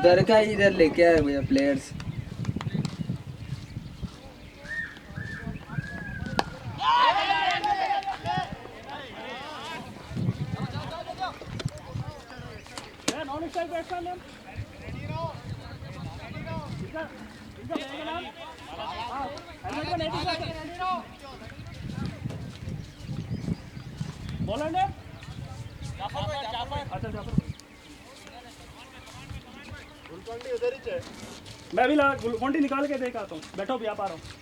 उधर का इधर लेके आए भैया प्लेयर्स। मैं भी ग्लूकोन-डी निकाल के देख आता हूँ। बैठो भी आप आ रहा हूँ।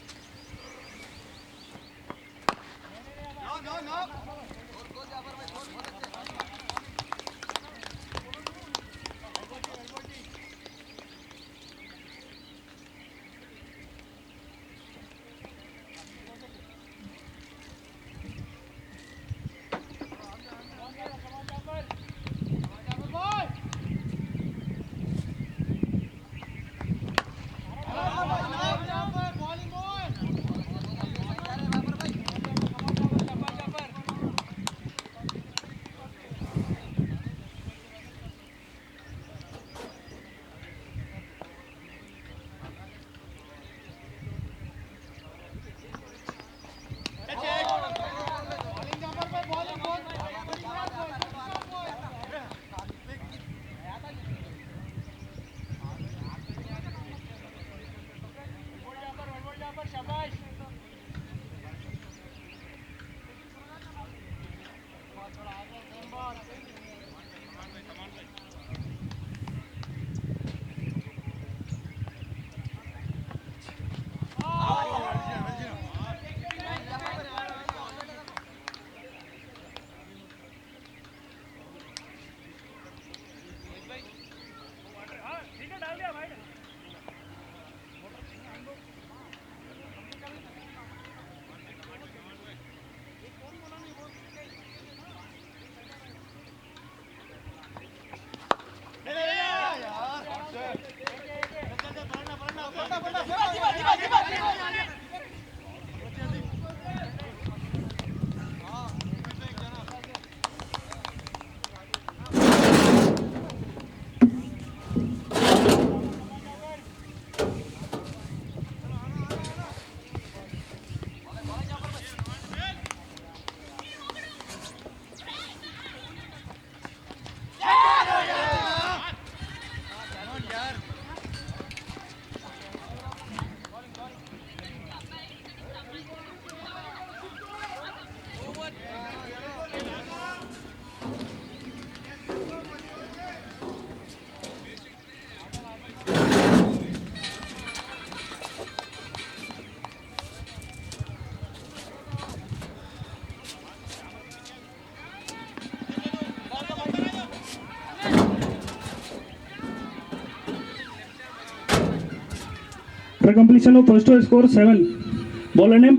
For completion of first to score 7. Bowler name?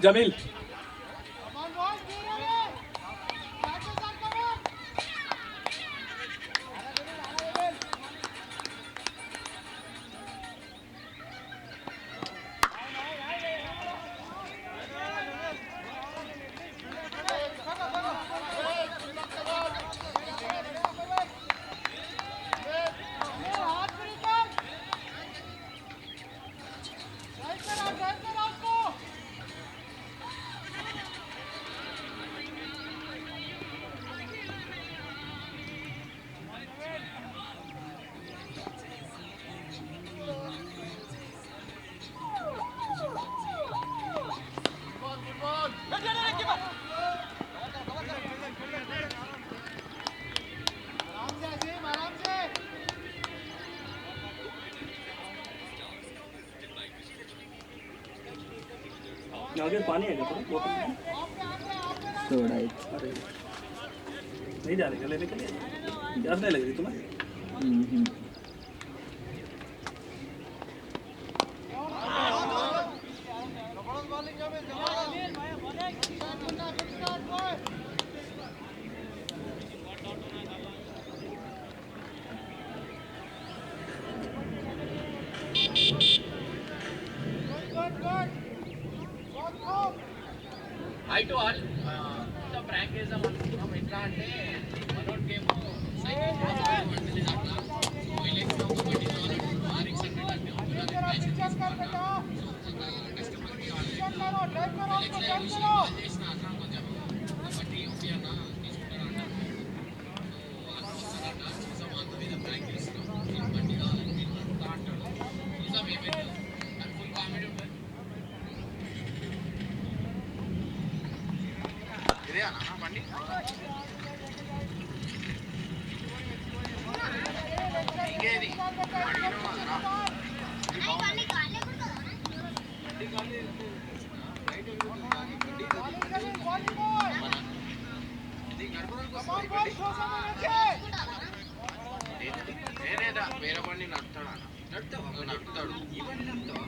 Jamil. आगे पानी है क्या थोड़ा ही नहीं जा रही लेने के लिए प्यास नहीं लग रही तुम्हें Hi to all. The prank is a one. It's not a one-out game. వేరే బండి నడుపుతాడు నడుపుతాడు ఈ బండి నడుపుతావా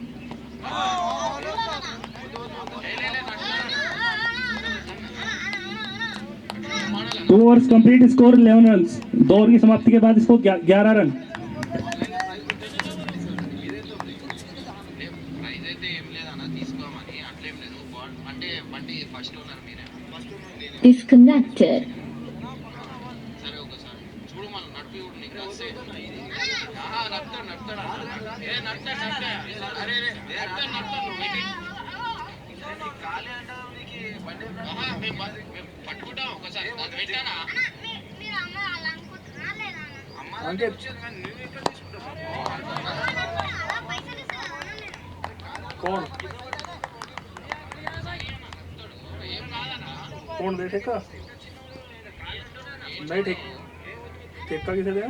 two overs complete, score 11 runs. 2 over की समाप्ति के बाद इसको 11 रन। ప్రైజ్ అయితే ఏం లేదన్న తీసుకోమని అట్లేం లేదు అంటే బండి ఫస్ట్ ఉన్నారు మీరే Disconnected. సరే ఒకసారి చూడు మనం నడిపి కూడా నీకు వస్తే నడుపుతాడు ఏ నడుపుతాడు అరే రే నడుపుతాడు ఖాళీ అంటావు నీకు బండి మేము పట్టుకుంటాం ఒకసారి అది పెట్టానా అమ్మ అంటే నువ్వు ఎక్కడ తీసుకుంటావు कौन ఏం కాదన్నా कौन दे ठेका नहीं ठेका किसे दिया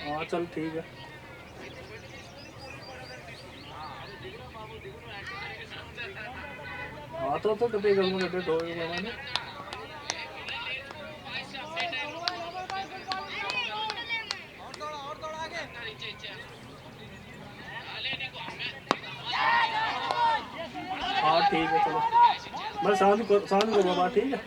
हाँ चल ठीक है हाँ तो कभी करूँगा कभी ढोएगा मैंने हाँ ठीक है चलो मैं शाम को बाबा ठीक है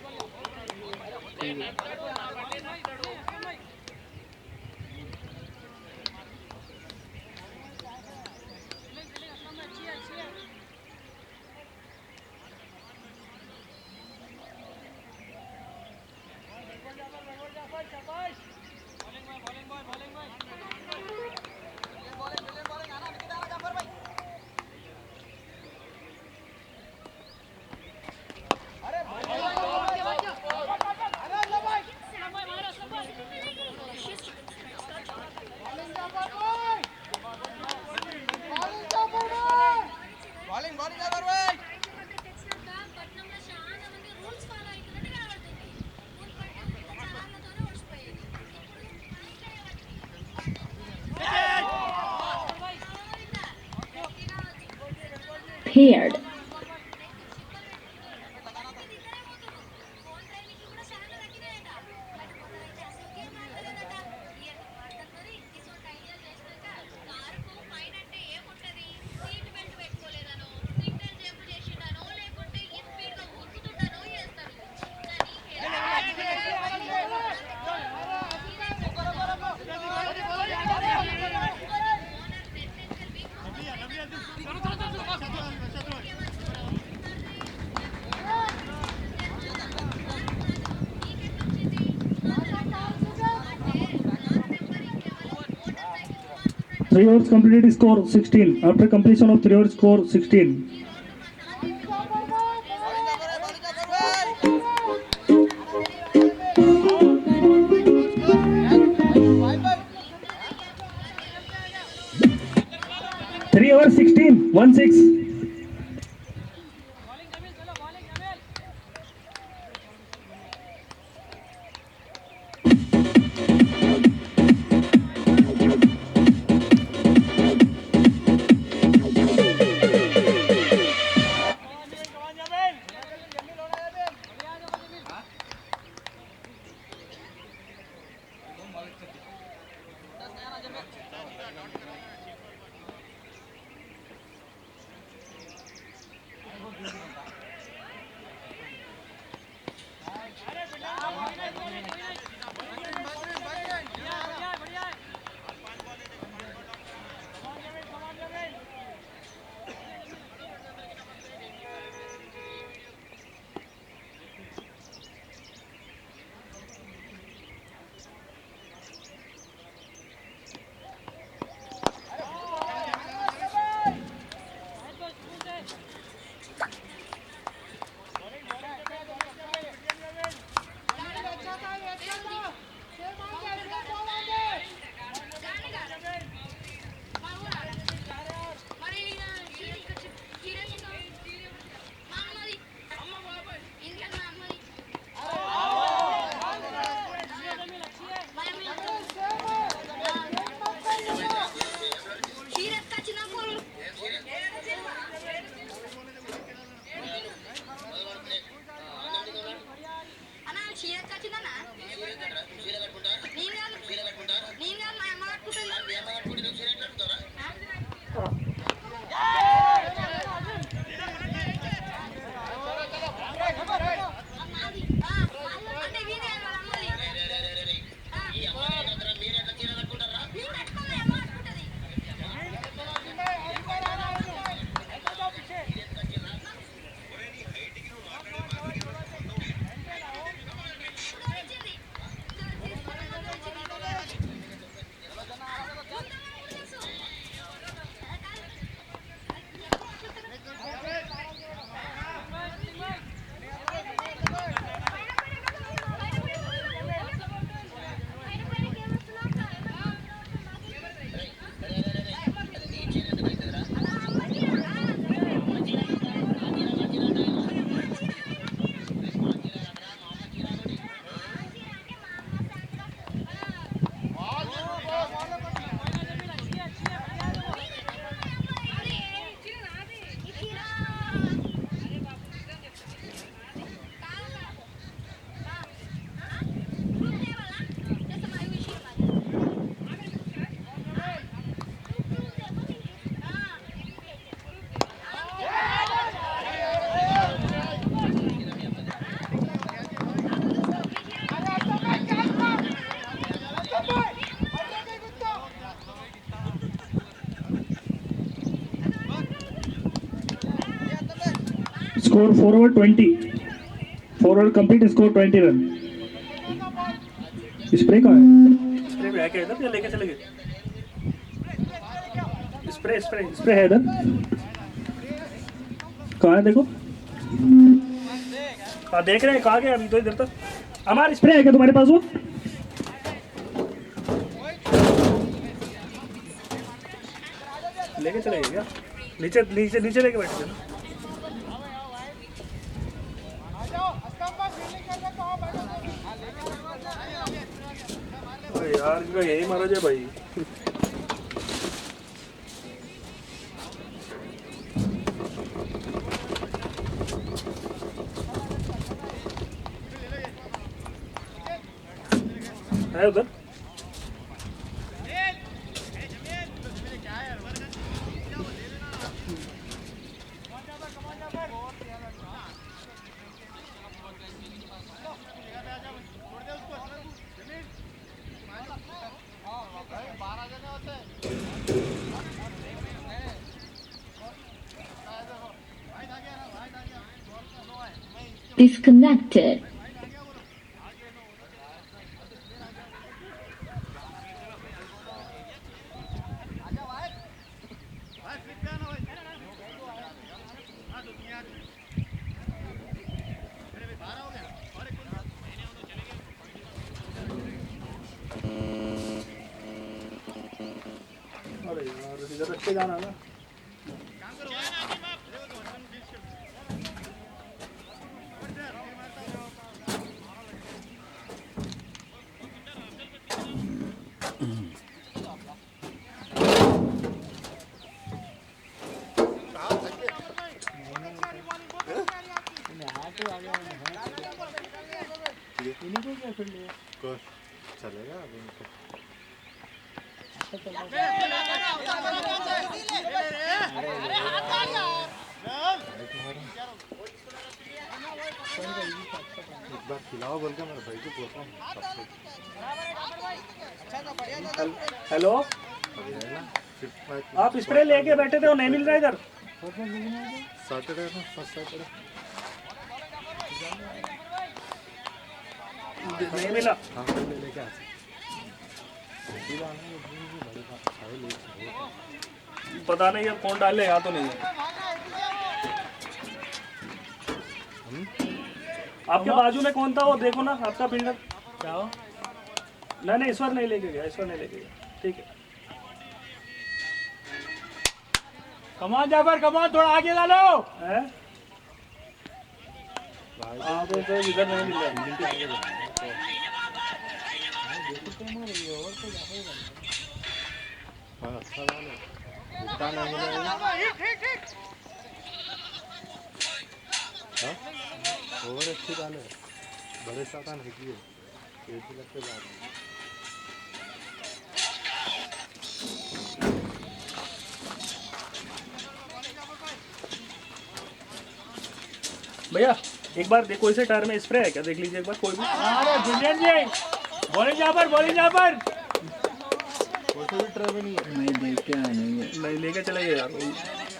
Paired. Three overs completed, score 16. After completion of 3 overs, score 16. Three overs 16, 1-6. Score forward 20, forward complete score 20 run. Spray कहाँ है? स्प्रे भी है क्या इधर या लेके चले गए? स्प्रे स्प्रे स्प्रे है इधर, कहाँ है देखो? हाँ देख रहे हैं, कहाँ गया अभी तो इधर तक। हमारा स्प्रे है क्या तुम्हारे पास वो? लेके चले गए क्या? नीचे नीचे नीचे लेके बैठे थे ना। अरे यार इनका यही महाराज है भाई। है उधर Disconnected. अरे यार इधर रख के जाना ना। चलेगा एक बार खिलाओ बोल के मेरे भाई को पूछा। हेलो आप स्प्रे लेके बैठे थे वो नहीं मिल रहा इधर। सैटरडे ना फर्स्ट सैटरडे नहीं मिला। हाँ लेके आ पता नहीं अब कौन डाले, यहाँ तो नहीं है। आपके बाजू में कौन था वो देखो ना, आपका बिल्डर। क्या हो? नहीं ईश्वर नहीं लेके गया, ईश्वर नहीं लेके गया। ठीक है कमान जाफर कमान, थोड़ा आगे डालो। हैं? आप तो इधर नहीं मिल रहा। अच्छा डालो इतना नहीं मिलेगा। हाँ ओवर अच्छी डाले, बड़े सामान है कि एक ही लगते जा रहे हैं। भैया एक बार देखो इसे टायर में स्प्रे है क्या, देख लीजिए एक बार कोई भी। अरे गुंजन जी बोले जाफर कोई भी ट्रेवल नहीं है। नहीं देख के आए नहीं है। नहीं लेके चले गए यार,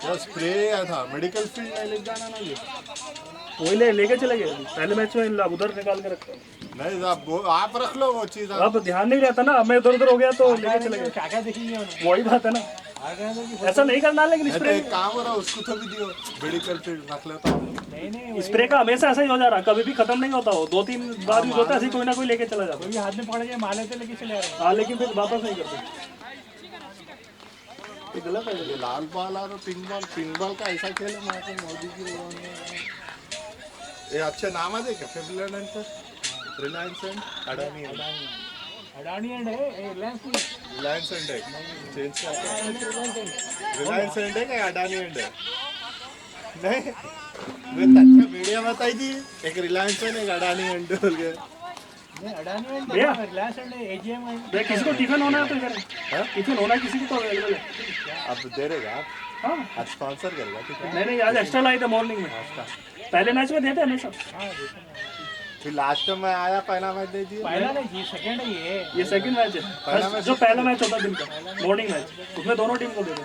यार स्प्रे आया था, मेडिकल फील्ड नहीं ले जाना ना ये। वही लेके चले गए। पहले मैच में उधर निकाल के रखता हूँ। नहीं आप रख लो वो चीज़। अब ध्यान नहीं रहता ना, मैं इधर उधर हो गया तो लेके चले गए। क्या क्या देखेंगे वही बात है ना, ऐसा नहीं करना। लेकिन तो स्प्रे एक काम हो रहा है उसको तो भी दियो, मेडिकल फील्ड रख लेता हूँ। नहीं स्प्रे का हमेशा ऐसा ही हो जा रहा, कभी भी खत्म नहीं होता। हो 2-3 बार यूज होता है, ऐसे कोई ना कोई लेके चला जाता। कोई हाथ में पड़ गए मार लेते लेके चले आ रहे हाँ लेकिन फिर वापस नहीं करते, ये गलत है। ये लाल बॉल और पिंक बॉल का ऐसा खेल है वहाँ पे मोदी की ये अच्छे नाम है देखे फिनलैंड से रिलायंस एंड अडानी अडानी एंड है रिलायंस एंड है चेंज करके रिलायंस एंड है क्या अडानी एंड है नहीं मैं अच्छा वीडियो बताई थी, एक रिलायंस एंड एक अडानी एंड बोल के। नहीं अडानी एंड भैया रिलायंस एंड एजीएम है। भैया किसी को टिफिन होना है तो इधर टिफिन होना है, किसी को तो अवेलेबल है। अब दे देगा आप? हाँ आज स्पॉन्सर करेगा ठीक है। नहीं आज एक्स्ट्रा लाई थे मॉर्निंग में, पहले मैच में देते हमेशा। फिर लास्ट में आया पहला मैच दे दिया। पहला नहीं जी सेकंड है ये सेकंड मैच है। जो पहला मैच होता है दिन का मॉर्निंग मैच, उसमें दोनों टीम को देते।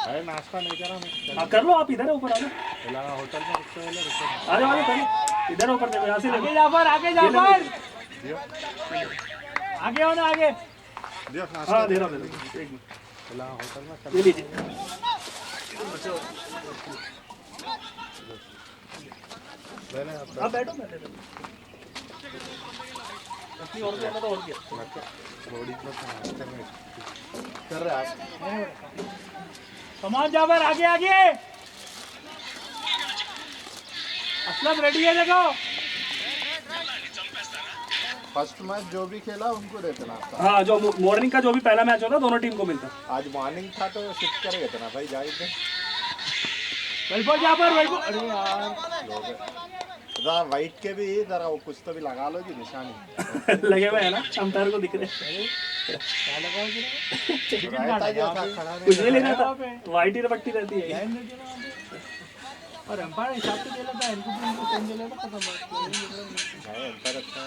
है नाश्ता नहीं करा मैं हाँ कर लो आप, इधर है ऊपर आ जाओ, होटल में रुकते हैं आ जाओ पहले इधर ऊपर देखो, यहाँ से आगे ले जाफर, आगे जाफर, दियो आगे हो ना आगे। दियो हाँ नाश्ता दे रहा हूँ, एक मिनट होटल में ये लीजिए। पहले आप बैठो, मैं दे दूँ और क्या तो और क्या। बॉडी को नाश्ते में कर रहे आप कमान जाफर, आगे आगे। असलम रेडी है देखो। फर्स्ट मैच जो भी खेला उनको देते नाश्ता हाँ जो मॉर्निंग का जो भी पहला मैच होता दोनों टीम को मिलता। आज मॉर्निंग था तो शिफ्ट कर गए थे ना भाई जाहिद ने वेलपुर जाफर, वेलपुर। अरे यार लोग जरा वाइट के भी जरा वो कुछ तो भी लगा लो जी निशानी लगे हुए है ना, अंपायर को दिख रहे हैं। क्या लगा है? रहता जो था खड़ा कुछ नहीं नहीं लेना था, वाइट ही पट्टी रहती है। लाइन में गिरा वहाँ पे। और एम्पायर हिसाब से खेला था, इनको भी इनको सेंड खेला था, खत्म बात। नहीं अंतर अच्छा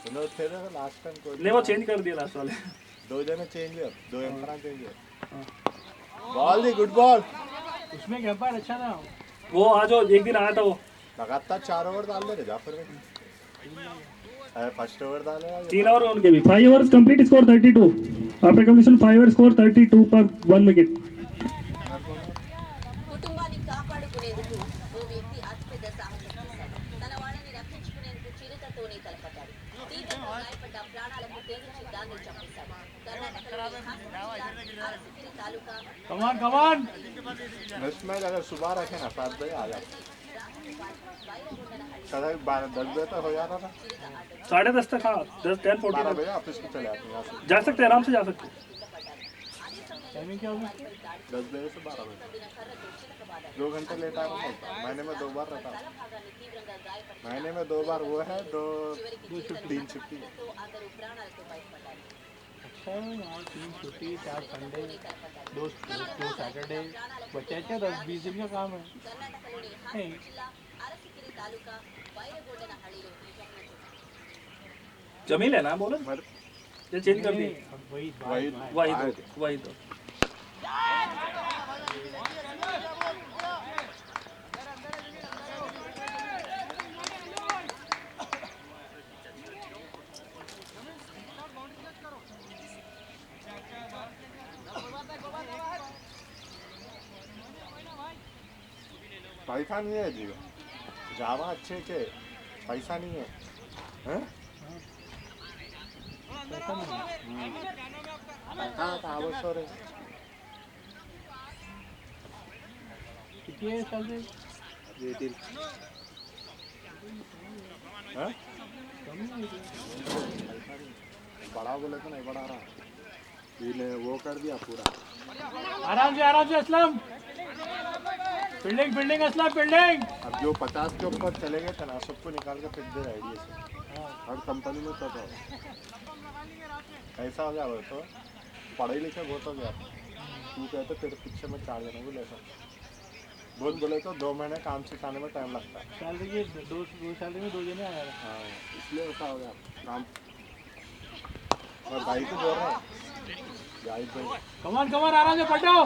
उन्होंने थे ना लास्ट टाइम को नहीं वो चेंज कर दिया लास्ट वाले। दो जने चेंज हुए दो एम्पायर चेंज हुए बॉल दी गुड बॉल उसमें एक एम्पायर अच्छा था। वो आज एक दिन आया था वो, लगातार 4 ओवर डाल दे रहे जाफर में फर्स्ट ओवर डाले 3 ओवर उनके भी। 5 overs complete, score 32. After completion 5 overs, score 32 per 1 wicket. కుటుంబాన్ని కాపాడుకునేందుకు ఓ వ్యక్తి అతిపెద్ద సాహసం చేశాడు. తన వాళ్ళని రక్షించుకునేందుకు చిరుతతోనే తలపడ్డాడు. తీవ్రంగా గాయపడ్డ ప్రాణాలకు తెగించి దాన్ని చంపేశాడు. కర్ణాటకలోని అరసగిరి తాలూకా कमान कमान। नेक्स्ट मैच अगर सुबह रखे ना 7 बजे आ जाते सदा 10 बजे तक हो जाता था 10:30 तक, हाँ 10, 10, 12 14 बजे ऑफिस में चले आते यहाँ से जा सकते हैं, आराम से जा सकते हैं। टाइमिंग क्या होगी? 10 बजे से 12 बजे 2 घंटे लेट आ रहा था महीने में 2 बार रहता महीने में 2 बार वो है 3 छुट्टी అందరూ ప్రాణాలతో బయటపడ్డారు. अच्छा है यहाँ 3 छुट्टी, 4 संडे, 2 सैटरडे, बच्चे 10-20 दिन का काम है। కర్ణాటకలోని नहीं, జిల్లా అరసగిరి తాలూకా బైరగొండనహಳ್ಳಿలో ఈ ఘటన జరిగింది. जमील है ना बोलो, ये चेंज कर दिए। अब वही वही वही तो पैसा नहीं है जी जावा अच्छे के पैसा नहीं है हैं पैसा था आवश्यक है कितने साल से? हैं बड़ा बोले तो नहीं बढ़ा रहा इन्हें वो कर दिया पूरा आराम से असलम। Fielding Aslam, fielding. अब जो 50 के ऊपर चले गए थे ना सबको निकाल के फेंक दे आइडिया से हर कंपनी में तो ऐसा हो गया वो तो पढ़े लिखे बहुत हो गया तू कहते तेरे पीछे में 4 जनों को लेता बहुत बोले तो 2 महीने काम सिखाने में टाइम लगता है सैलरी के 2 सैलरी में 2 जने आया था। हाँ इसलिए ऐसा हो गया काम और भाई को बोल रहा है भाई कमान आराम से पटो।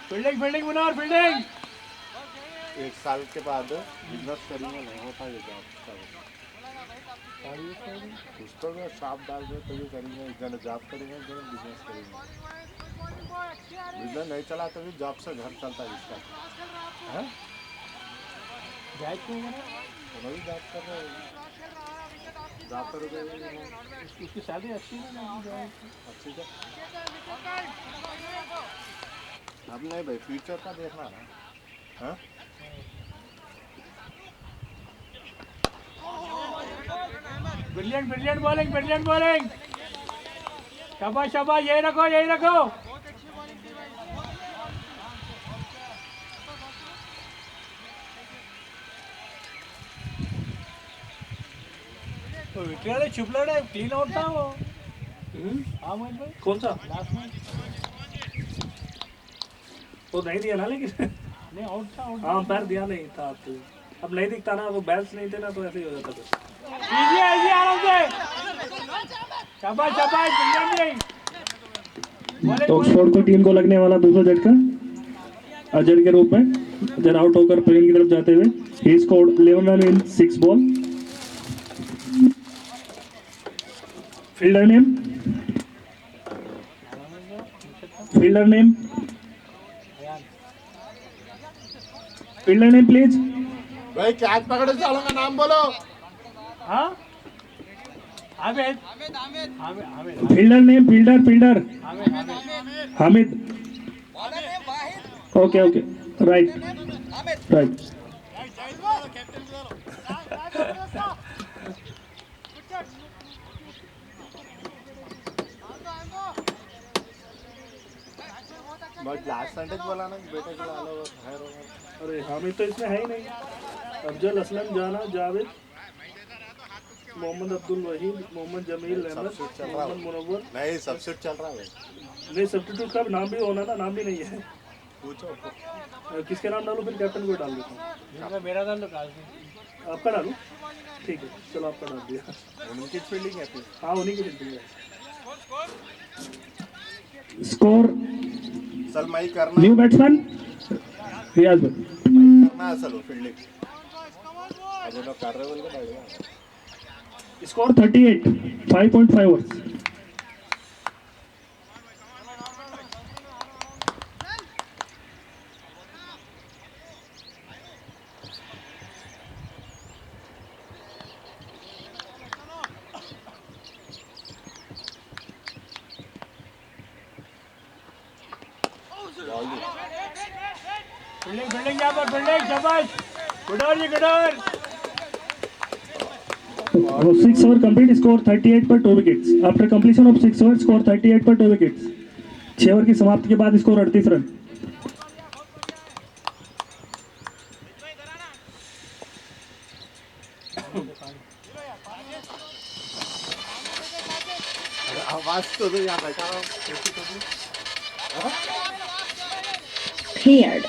Fielding Munnar, fielding. 1 साल के बाद बिजनेस करेंगे नहीं होता ये जॉब कुछ तो शॉप डाल दे तो ये करेंगे जन जॉब करेंगे जन बिजनेस करेंगे बिजनेस नहीं चला तो भी जॉब से घर चलता है इसका है जायज क्यों बना? वही जॉब कर रहे जॉब कर रहे उसकी सैलरी अच्छी है ना? अच्छी है अब नहीं भाई फ्यूचर का देखना ना हाँ ब्रिलियंट बॉलिंग। शाबाश यही रखो। तो विकेट वाले चुप लड़ रहे, क्लीन आउट था वो। हाँ मोहित भाई, कौन सा लास्ट में वो नहीं दिया ना, लेकिन नहीं आउट था। हाँ पैर दिया नहीं था तो अब नहीं दिखता ना, वो बैल्स नहीं थे ना तो ऐसे ही हो जाता था। इजी आराम से। शाबाश शाबाश पंजाब नहीं ऑक्सफोर्ड को टीम को लगने वाला दूसरा झटका अजय के रूप में अजय आउट होकर प्लेन की तरफ जाते हुए he scored 11 run in 6 ball fielder name please भाई कैच पकड़े सालों का नाम बोलो। हाँ Hamid Hamid Hamid fielder name fielder Hamid Hamid okay right but last sentence बोला ना बेटे को डालो हायर होगा। अरे हामिद तो इसमें है ही नहीं अफजल असलम जाना जावेद मोहम्मद अब्दुल वहीद मोहम्मद जमील अहमद मोहम्मद मुनव्वर नहीं सब्सिट्यूट चल रहा है भाई। नहीं सब्स्टिट्यूट का नाम भी होना ना नाम भी नहीं है पूछो किसके नाम डालूं फिर कैप्टन को डाल देता हूँ मेरा डाल दो काज आपका डालूं ठीक है चलो आपका डाल दिया उनकी फील्डिंग है फिर। हाँ उन्हीं की फील्डिंग है स्कोर असल मैं ही करना न्यू बैट्समैन रियाज भाई करना असल वो फील्डिंग अजय लोग कर रहे बोल के डालेगा। स्कोर 38 5.5 ओवर्स फील्डिंग यहाँ पर फील्डिंग शाबाश गुड ओवर जी good over 6 over complete score 38 पर 2 wickets after completion of 6 overs score 38 पर 2 wickets 6 ओवर की समाप्ति के बाद स्कोर 38 रन आवाज तो दो यहाँ बैठा रहा हूँ। Cleared.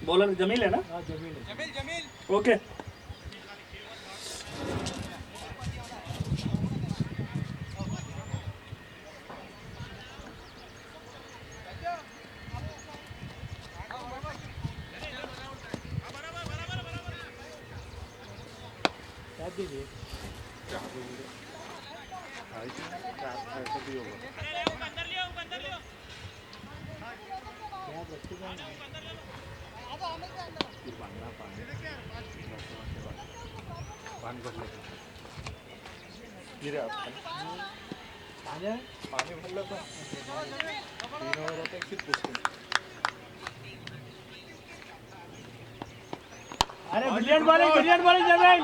बॉलर जमील है ना ओके पानी भर लो तो 3 ओवर होते फिर पूछते अरे brilliant bowling Jameel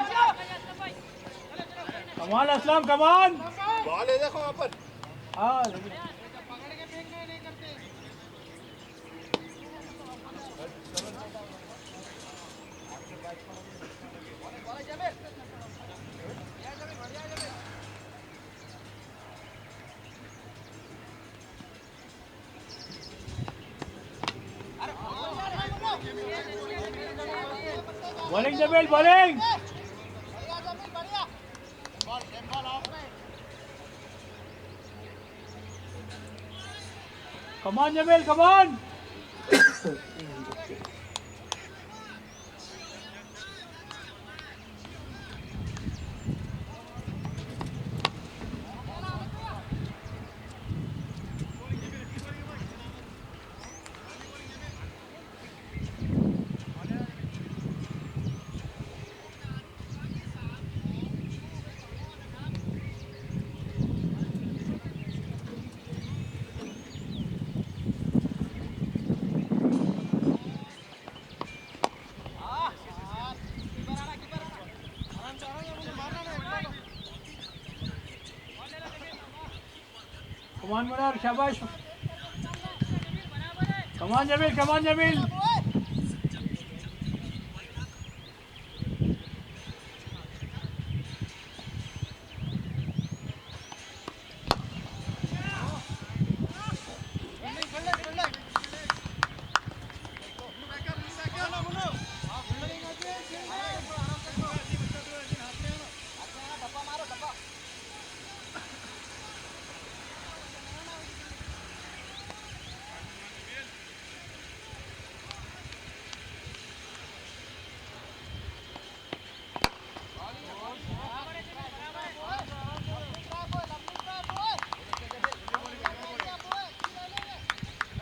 come on Aslam come on ball है देखो वहाँ पर। हाँ bowling Jameel bowling come on Jameel come on come on Munar शाबाश come on Jameel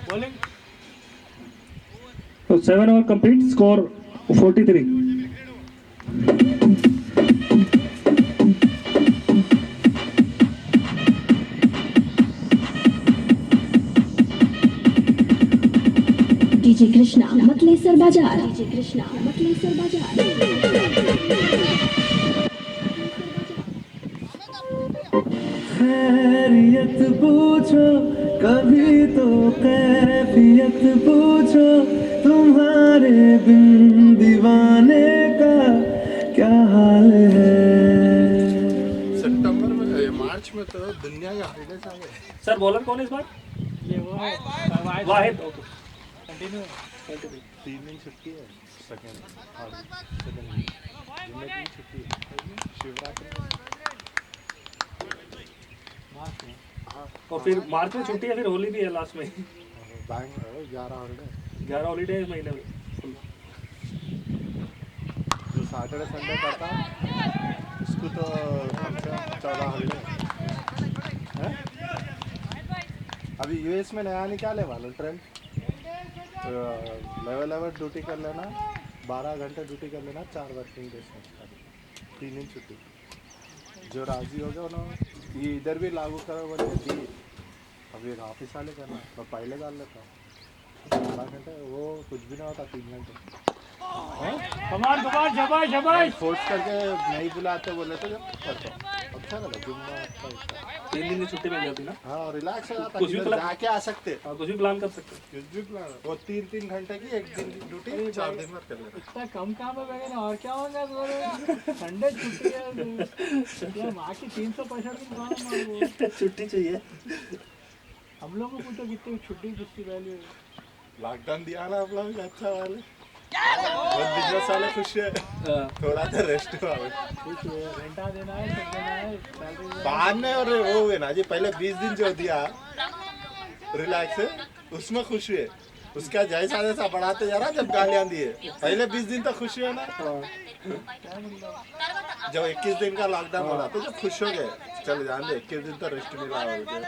bowling. So 7 over complete, score 43. DJ Krishna मतलेसर बाजार खैरियत पूछो कभी तो कैफियत पूछो तुम्हारे बिन दीवाने का क्या हाल है। सितंबर में मार्च में तो दुनिया के हॉलीडेज आ गए। सर बॉलर कौन है इस बार? ये वो है वाहिद। ओके कंटिन्यू 3 दिन छुट्टी है सेकंड जुम्मे की छुट्टी है शिवरात्रि और फिर मार्च में छुट्टी है, फिर होली भी है लास्ट में। बैंक 11 हॉलीडे 11 हॉलीडे इस महीने में। जो सैटरडे संडे करता उसको तो कम से कम 14 हॉलीडे है। अभी यूएस में नया निकाले वाला ट्रेंड, लेवल ड्यूटी कर लेना, 12 घंटे ड्यूटी कर लेना, 4 वर्किंग डेज में 3 दिन छुट्टी। जो राजी हो गया उन्होंने ये इधर भी लागू करो बोले दी। अब एक ऑफिस वाले करना मैं पहले डाल लेता हूँ 12 घंटे, वो कुछ भी ना होता 3 घंटे। कमान शाबाश फोर्स करके नहीं बुलाते बोले तो जब करता हूँ अच्छा लगा जुम्मा। 3 दिन की छुट्टी मिल जाती ना। हाँ रिलैक्स हो जाता, कुछ भी किधर जाके आ सकते, कुछ भी प्लान कर सकते हैं। कुछ भी प्लान। वो 3 घंटे की 1 दिन की ड्यूटी 4 दिन में कर लेना। इतना कम काम है वगैरह और क्या होगा संडे छुट्टी है माँ की 365 दिन काम है वो। छुट्टी चाहिए। हम लोगों को तो कितनी छुट्टी किसकी वैल्यू है। लॉकडाउन दिया ना आप लोग अच्छा वाले, बहुत बिजनेस वाले खुश है, थोड़ा सा रेस्ट हुआ कुछ रेंटा देना है सब देना है सैलरी बाद में। और वो हुए ना जी पहले 20 दिन जो दिया रिलैक्स है उसमें खुश हुए, उसका जैसा जैसा बढ़ाते जा रहा जब गालियां दिए पहले 20 दिन तो खुश हुए ना। जब 21 दिन का लॉकडाउन हो रहा तो जब खुश हो गए चल जान दे 21 दिन तो रेस्ट मिला हो गया,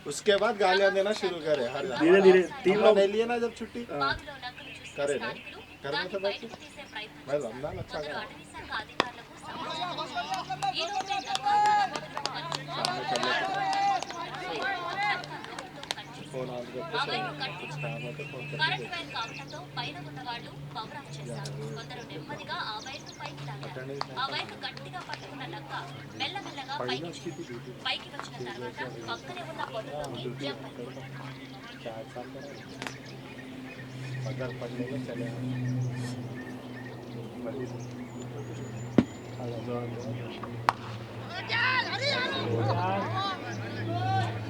उसके बाद गालियां देना शुरू करे हर धीरे धीरे 3 लोग ले लिए ना जब छुट्टी करे ना घर में तो बैठ के मैं रमजान अच्छा करा फोन ऑन करके कुछ काम है तो फोन करके కరెంట్ వైర్ కావడంతో పైన ఉన్న వాళ్ళు పవర్ ఆఫ్ చేశారు. కొందరు నెమ్మదిగా ఆ వైర్ను పైకి లాగారు. ఆ వైర్ను గట్టిగా పట్టుకున్న లక్క మెల్లమెల్లగా పైకి వచ్చిన తర్వాత పక్కనే ఉన్న పొదలోకి జంప్ అయింది. 4 साल का अगर पढ़ने में चले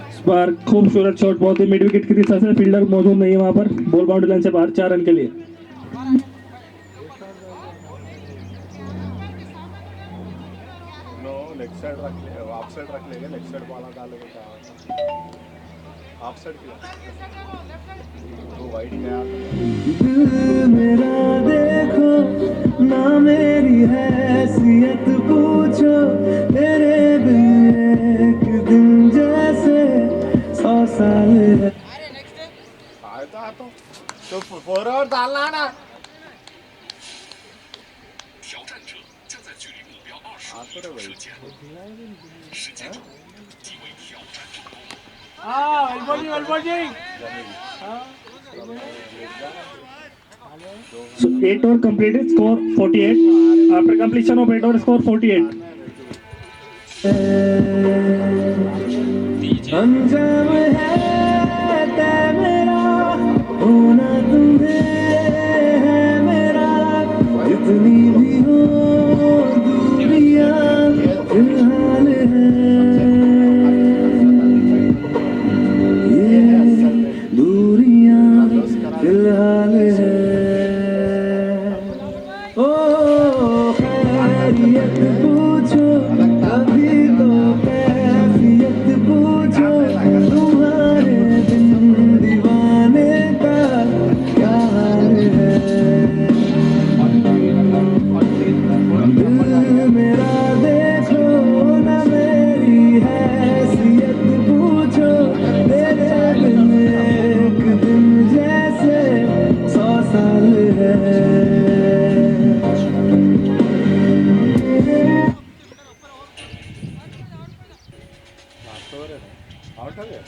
इस बार खूबसूरत शॉट, बहुत ही मिड विकेट की दिशा से, फील्डर मौजूद नहीं है वहां पर, बॉल बाउंड्री लाइन से बाहर 4 रन के लिए। नो लेग साइड रख ले, ऑफ साइड रख लेंगे, लेग साइड वाला डालेंगे क्या ऑफ साइड की तो वाइड गया। मेरा देखो ना मेरी हैसियत पूछो तेरे बिन एक दिन जैसे 100 साल है। आए तो फॉरवर्ड डालना ना So 8 over completed, score 48. After completion of 8 over, score 48. अंजाम है तय मेरा, होना तुम्हें है मेरा, जितनी भी हो दूरियां फिलहाल है, ये दूरियां फिलहाल है। ओ खैरियत पूछो कभी तो कैफियत पूछो, तुम्हारे बिन दीवाने का क्या हाल है। दिल मेरा देखो ना मेरी हैसियत पूछो, तेरे बिन एक दिन जैसे 100 साल है। आउट हो गया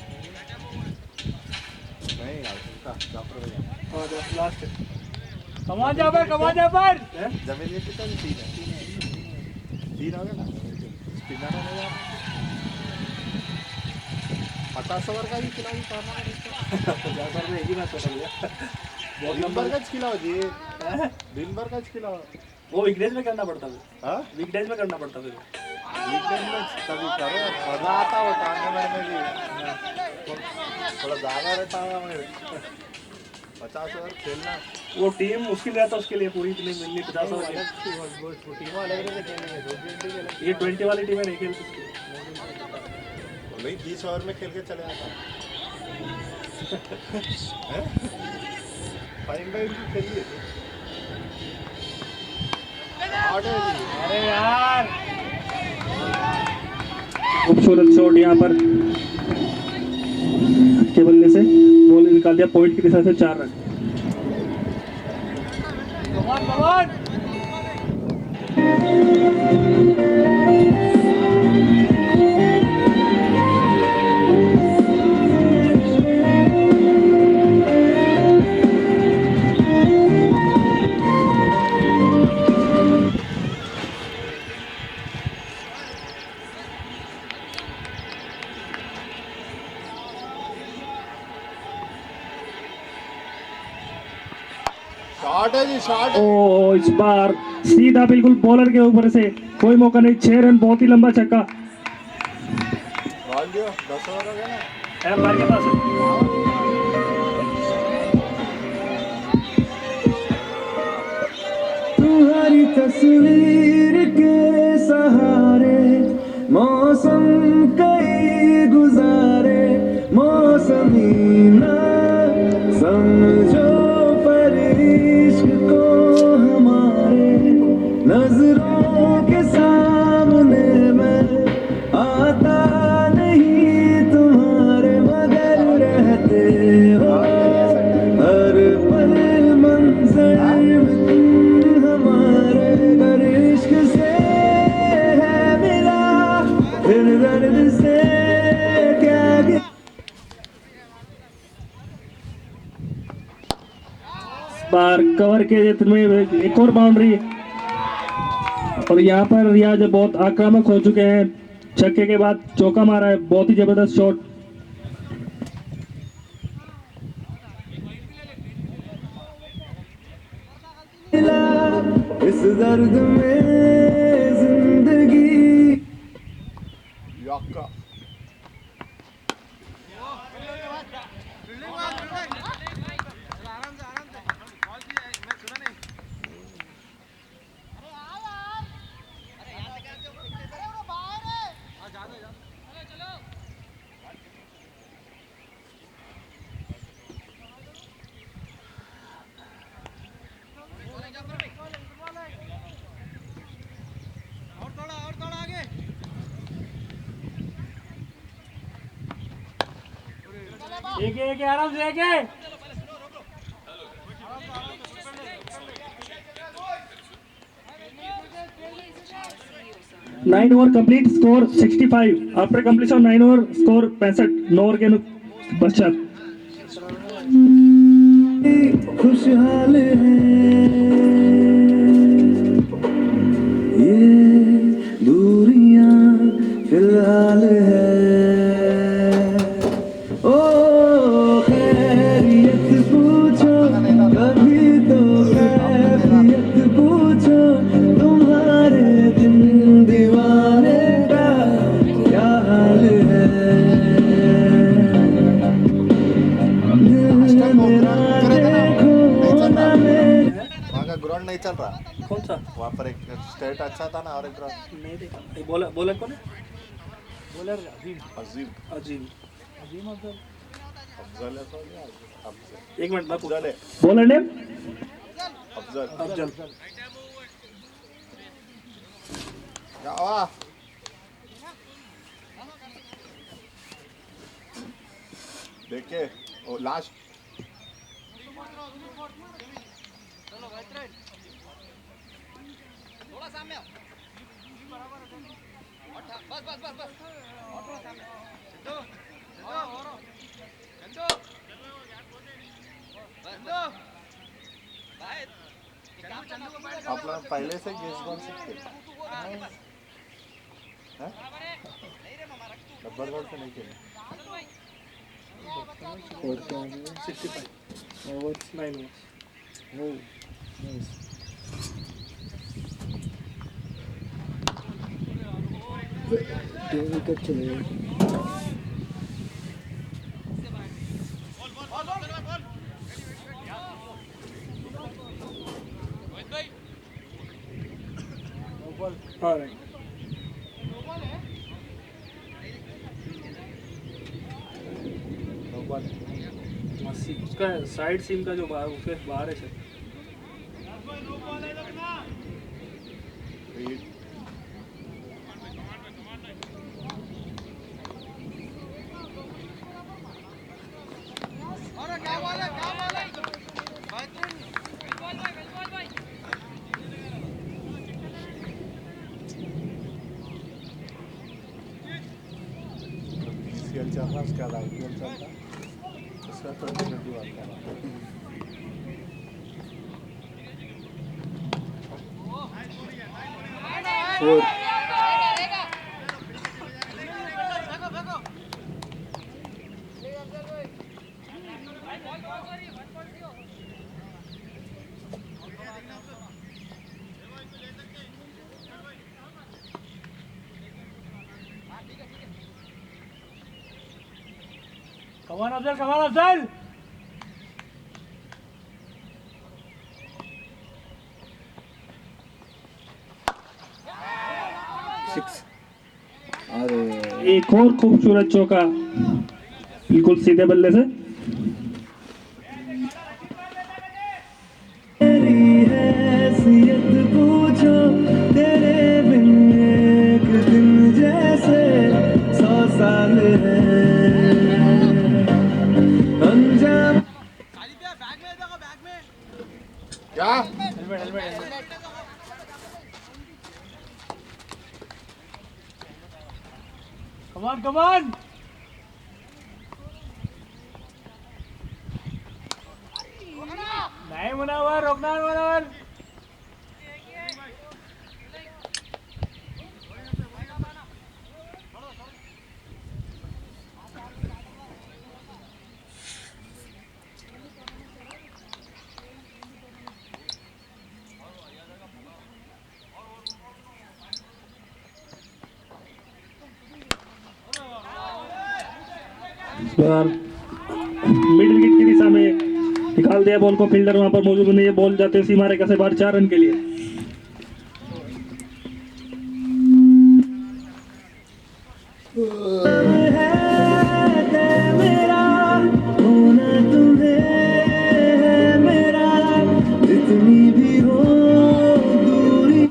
नहीं लास्ट कमा जा पर जमीन ये कितना 3 है 3 हो गया ना स्पिनर ने यार 50 ओवर का भी खिलाड़ी करना है। 50 ओवर में एक ही मैच खत्म हुआ। बहुत दिन लंबा भर का खिलाओ जी, दिन भर का खिलाओ। वो वीकडेज में करना पड़ता है, हाँ वीकडेज में करना पड़ता है। वीकेंड में कभी करो, मजा आता हो टूर्नामेंट में भी, थोड़ा ज़्यादा रहता है हमें 50 ओवर खेलना। वो टीम मुश्किल रहता है उसके लिए, पूरी इतनी मिलनी 50 ओवर की। टीमों अलग अलग खेलेंगे, 20 ये 20 वाली टीम नहीं खेल सकती। नहीं 30 ओवर में खेल के चले आता फाइन बाइट भी खेलिए। अरे यार खूबसूरत शॉट यहाँ पर के बल्ले से बॉल निकाल दिया, पॉइंट की दिशा से 4 रन। कमान शॉट है जी, शॉट। ओ इस बार सीधा बिल्कुल बॉलर के ऊपर से, कोई मौका नहीं, 6 रन, बहुत ही लंबा छक्का। बॉल दियो, 10 ओवर हो गया ना। मार के पास है। तुम्हारी तस्वीर के सहारे मौसम कई गुजारे, मौसमी ना समझो पर इश्क को हमारे, नजरों के सामने मैं आता नहीं तुम्हारे, मगर रहते हो हर पल मंजर में तुम हमारे, अगर इश्क से है मिला फिर दर्द से क्या बार कवर के में एक और बाउंड्री, और यहाँ पर रियाज बहुत आक्रामक हो चुके हैं, छक्के के बाद चौका मारा है, बहुत ही जबरदस्त शॉट। मिला इस दर्द में जिंदगी। यक्का एक आराम से एक 9 over complete, score 65 after completion 9 over, score 65 9 over के पश्चात। खुशहाल है ये दूरियां फिलहाल है। ग्राउंड नहीं चल रहा? कौन सा? वहाँ पर एक स्टेट अच्छा था ना, और एक ग्राउंड नहीं देखा। बोलर बोलर कौन है? बॉलर अजीम अजीम अजीम। अजीम अफजल अफजल है तो क्या? अफजल एक मिनट मैं अफजल है, बोलर नेम अफजल अफजल। क्या हुआ? देखिए वो लास्ट आप लोग पहले से गेस बॉल सीखते हैं? रबर बॉल से नहीं खेले? 65 ओवर्स 9 ओवर्स। दो विकेट चले गए। ऑलराइट। No ball. उसका साइड सीम का जो बाहर उसके बाहर है सर। रीड PCL चल रहा, उसके बाद IPL चल रहा, उसका 2021 का फोर। कमान अफजल सिक्स। अरे एक और खूबसूरत चौका बिल्कुल सीधे बल्ले से। तेरी हैसियत पूछो, तेरे बिन एक दिन जैसे 100 साल है। अंजाम क्या? कमान नहीं मुनावर, रोकना मुनावर। मिडिल विकेट की दिशा में निकाल दिया बॉल को, फील्डर वहां पर मौजूद नहीं है। बॉल जाते सीमा रेखा से बाहर 4 रन के लिए। है मेरा होना तुम्हें है मेरा, जितनी भी हो दूरी।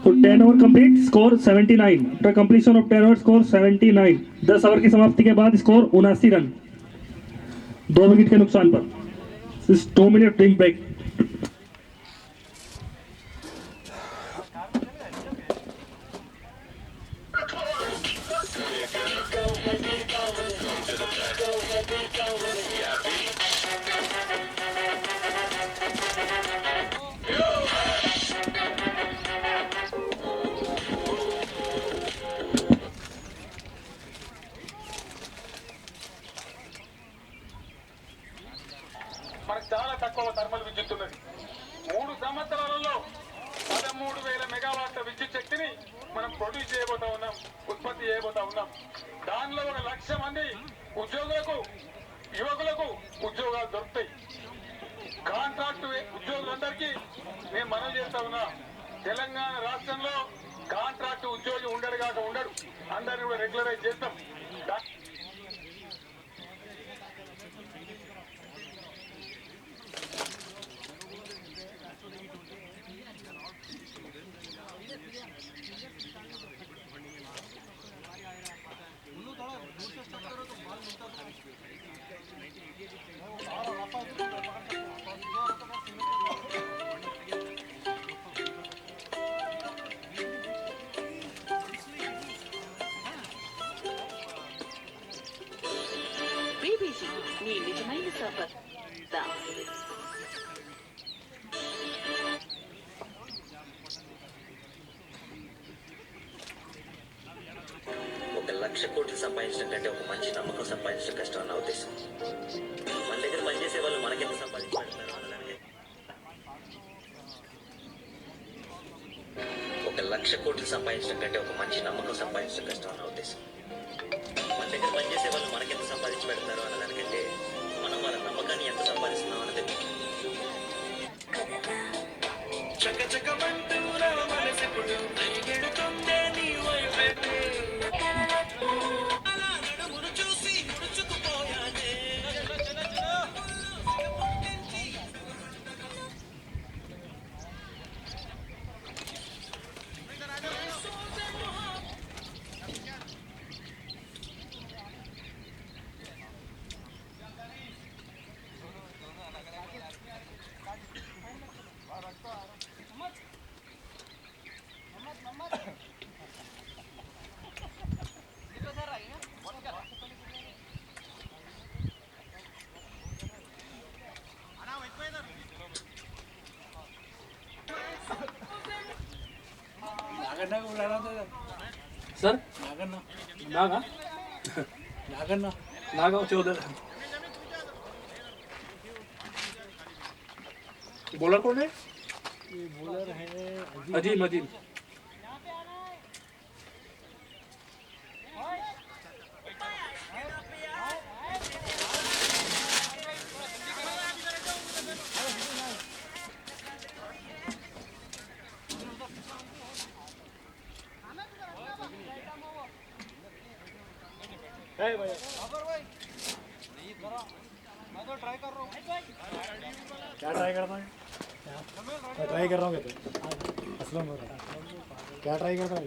तो 10 over complete, score 79। After completion of 10 over score 79। 10 over की समाप्ति के बाद स्कोर 79 रन, 2 विकेट के नुकसान पर। 2 मिनट ड्रिंक ब्रेक। మనకు చాలా తక్కువ థర్మల్ విద్యుత్ ఉన్నది. 3 సంవత్సరాలలో 13,000 మెగావాట్ల విద్యుత్ శక్తిని మనం ప్రొడ్యూస్ చేయబోతా ఉన్నాం, ఉత్పత్తి చేయబోతా ఉన్నాం. దానిలో 1,00,000 మంది ఉద్యోగులకు, యువకులకు ఉద్యోగాలు దొరుకుతాయి. కాంట్రాక్ట్ ఉద్యోగులందరికీ నేను మనవి చేస్తా ఉన్నా, తెలంగాణ రాష్ట్రంలో కాంట్రాక్ట్ ఉద్యోగి ఉండడు కాక ఉండడు, అందరినీ కూడా రెగ్యులరైజ్ చేస్తాం. BBC మీ నిజమైన సఫర్. ఒక 1,00,000 కోట్లు సంపాదించడం కంటే ఒక మంచి నమ్మకం సంపాదించడం కష్టం నా ఉద్దేశం. మన దగ్గర పనిచేసే వాళ్ళు మనకెంత సంపాదించబడతారు అన్నదానికి. ఒక 1,00,000 కోట్లు సంపాదించడం కంటే ఒక మంచి నమ్మకం సంపాదించడం కష్టం నా ఉద్దేశం. మన దగ్గర పనిచేసే వాళ్ళు మనకెంత సంపాదించబడతారు అన్నదానికంటే మనం వాళ్ళ నమ్మకాన్ని ఎంత సంపాదిస్తున్నాం అన్నది. सर नागा नागा चौधर बॉलर कौन है? ये बॉलर है अजीम अजीम. क्या ट्राई करता है? मैं ट्राई कर रहा हूँ असलम क्या ट्राई करता है?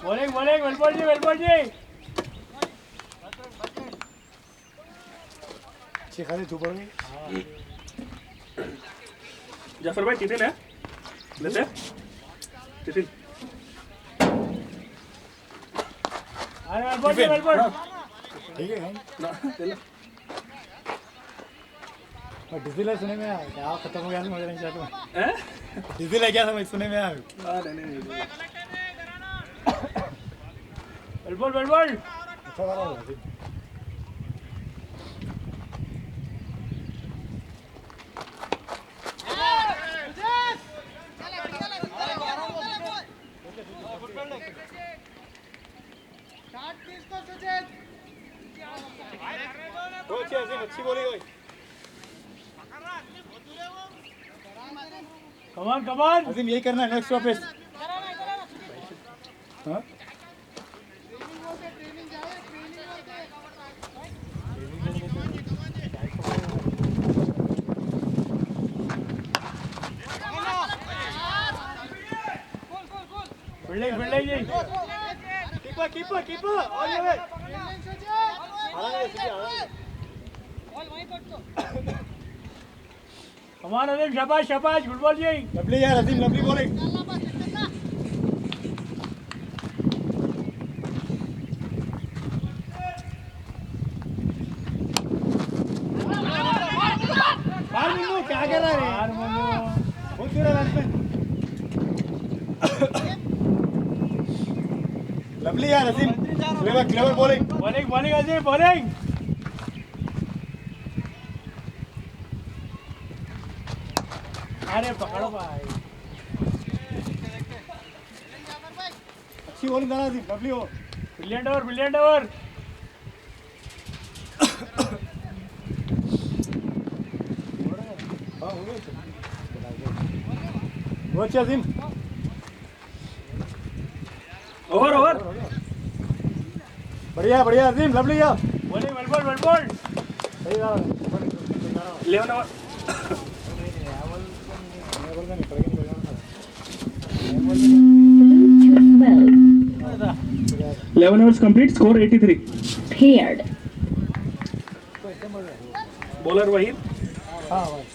बॉलिंग वेलबॉल जी अच्छी खासी धूप पड़ गई. जाफर भाई टिफिन है लेते टिफिन. वेलबॉल ठीक है ना चलो डिजिल है सुने में आया क्या खत्म हो गया मुझे नहीं चाहता हैं? डिजिल है क्या समझ सुने में आया नहीं. वेलबॉल अच्छा वाला होगा. अच्छी बोली भाई. कमान अजीम यही करना है नेक्स्ट वापस. हाँ फील्डिंग जी keeper on your way. Come on शाबाश गुड बॉल जी. लवली यार अजीम लवली बॉलिंग. क्या कर रहा है यार बहुत बुरा बैट्समैन. लवली यार Azim clever bowling bowling bowling Ajay bowling अरे पकड़ो भाई अच्छी बॉलिंग डाला थी लवली ओवर ब्रिलियंट ओवर वो अच्छा जिम ओवर बढ़िया जिम लवली या बॉलिंग वेल बॉल सही रहा 11 over 11 overs complete, score 83. Paired. Bowler Wahid. हाँ भाई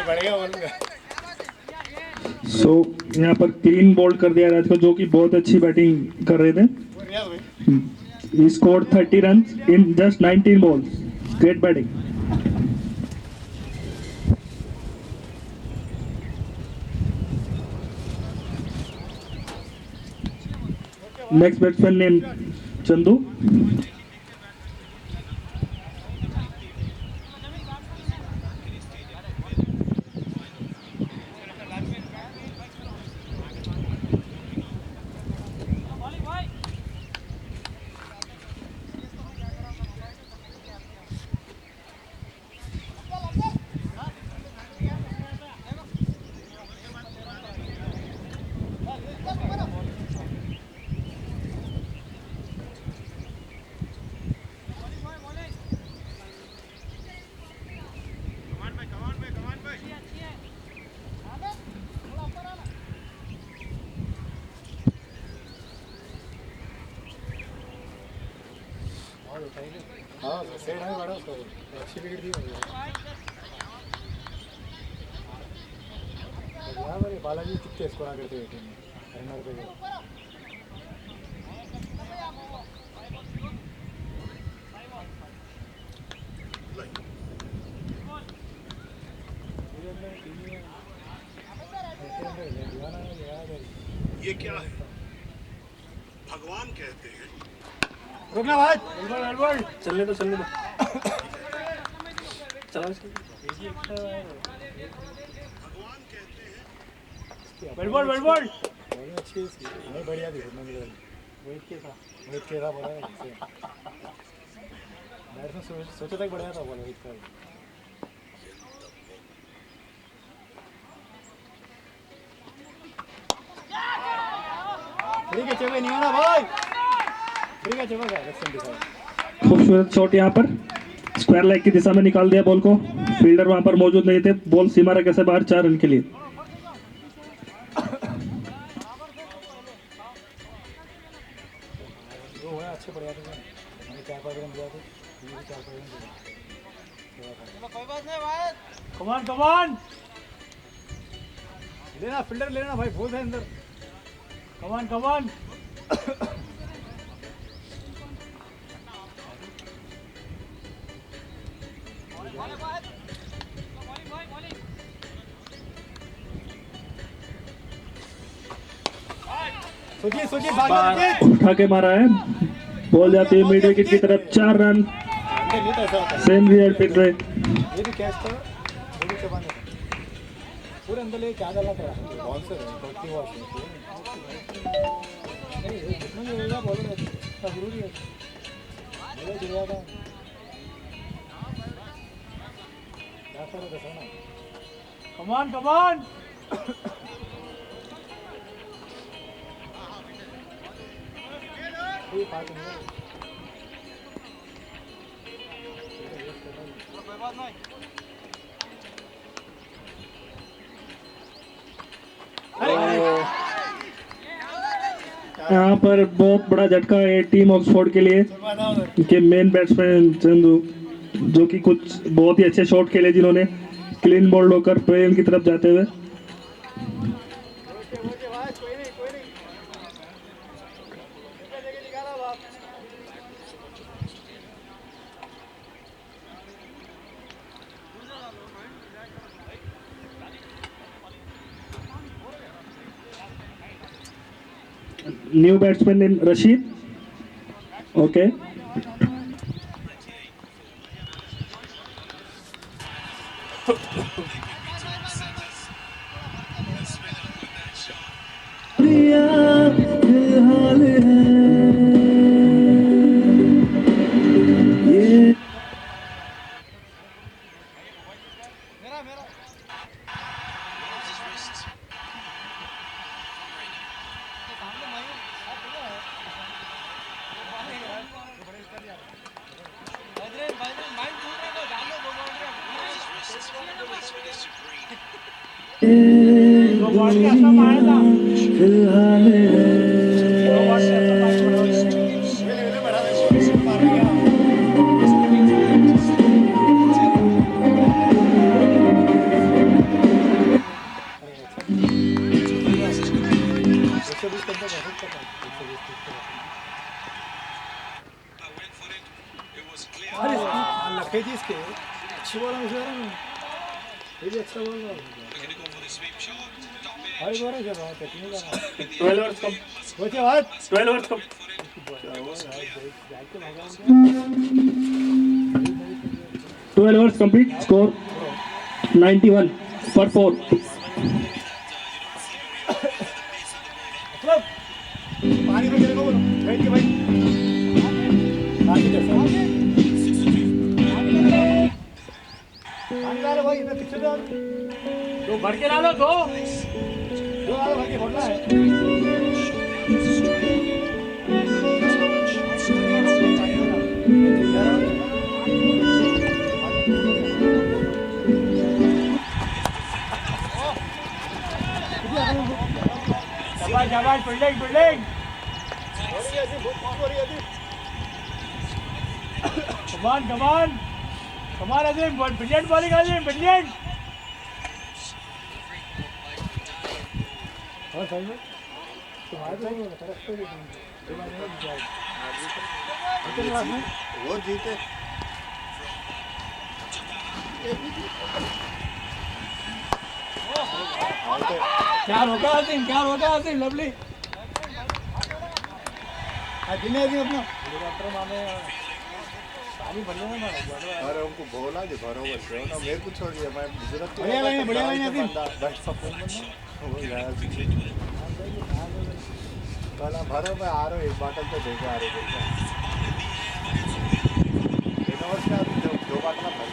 बढ़िया बॉलिंग So यहाँ पर क्लीन बोल्ड कर दिया राज को, जो कि बहुत अच्छी बैटिंग कर रहे थे. He scored 30 runs in just 19 balls. Great batting. Next batsman named Chandu. हाँ सेट है बड़ा उसका अच्छी विकेट दी यहाँ पर बालाजी कितने स्कोर करते हैं टीम में रनर पे ये क्या है भगवान कहते हैं रुकना भाई चलने दो चला बॉल अच्छी है इसकी नहीं बढ़िया थी वेट के था बोला बैट्समैन सोचा था बढ़िया था बॉल वेट का ठीक है चवे नहीं होना भाई ठीक है चवे खूबसूरत शॉट यहाँ पर स्क्वायर लेग की दिशा में निकाल दिया बॉल को. फील्डर वहां पर मौजूद नहीं थे. बॉल सीमा रेखा से बाहर 4 रन के लिए. अच्छे बढ़िया थे मैंने 4-5 रन दिया थे कोई बात नहीं भाई कमान लेना फील्डर लेना भाई बहुत है अंदर कमान सोचिए उठा के मारा है. बॉल जाती है मिड विकेट की तरफ. 4 रन. सेम रिजल्ट फिर रहे. ये भी कैच था वो भी चबाने पूरे अंदर ले क्या डालना था बॉल से पहुंची हुआ नहीं जितना भी होगा बॉलिंग जरूरी है मेरा जुड़ा था क्या करो बताना कमान कोई बात नहीं यहाँ पर बहुत बड़ा झटका है टीम ऑक्सफोर्ड के लिए कि मेन बैट्समैन चंदू जो कि कुछ बहुत ही अच्छे शॉट खेले जिन्होंने क्लीन बॉल्ड होकर प्लेन की तरफ जाते हुए। New batsman named Rashid. Okay. प्रिया फिलहाल है ये फिलहाल लखे जी इसके अच्छी बॉल है ये भी अच्छा बॉल है भाई बोल रहे हैं बैटिंग का 12 overs कम। सोचे बात 12 overs come. 12 overs complete. Score 91 for 4. पानी में गिरेगा बोलो बैठ के भाई आगे जैसा पानी डालो भाई इधर पीछे डाल दो भर के डालो दो डालो भर के फोड़ना है शाबाश बिल्डिंग बिल्डिंग कमान अजीम ब्रिलियंट बॉलिंग अजीम ब्रिलियंट और सही में तुम्हारे वो जीते क्या रोका अजीम लवली दिनेश अपना मामे पानी भर लेना ना अरे उनको बोला जी बरोबर से ना मेरे को छोड़ दिया मैं गुजरात बढ़िया लाइन अजीम बैट सपोर्ट वो गया कल भरो मैं आ रहा हूँ एक बॉटल तो देखो आ रहे देखो दो बॉटल भर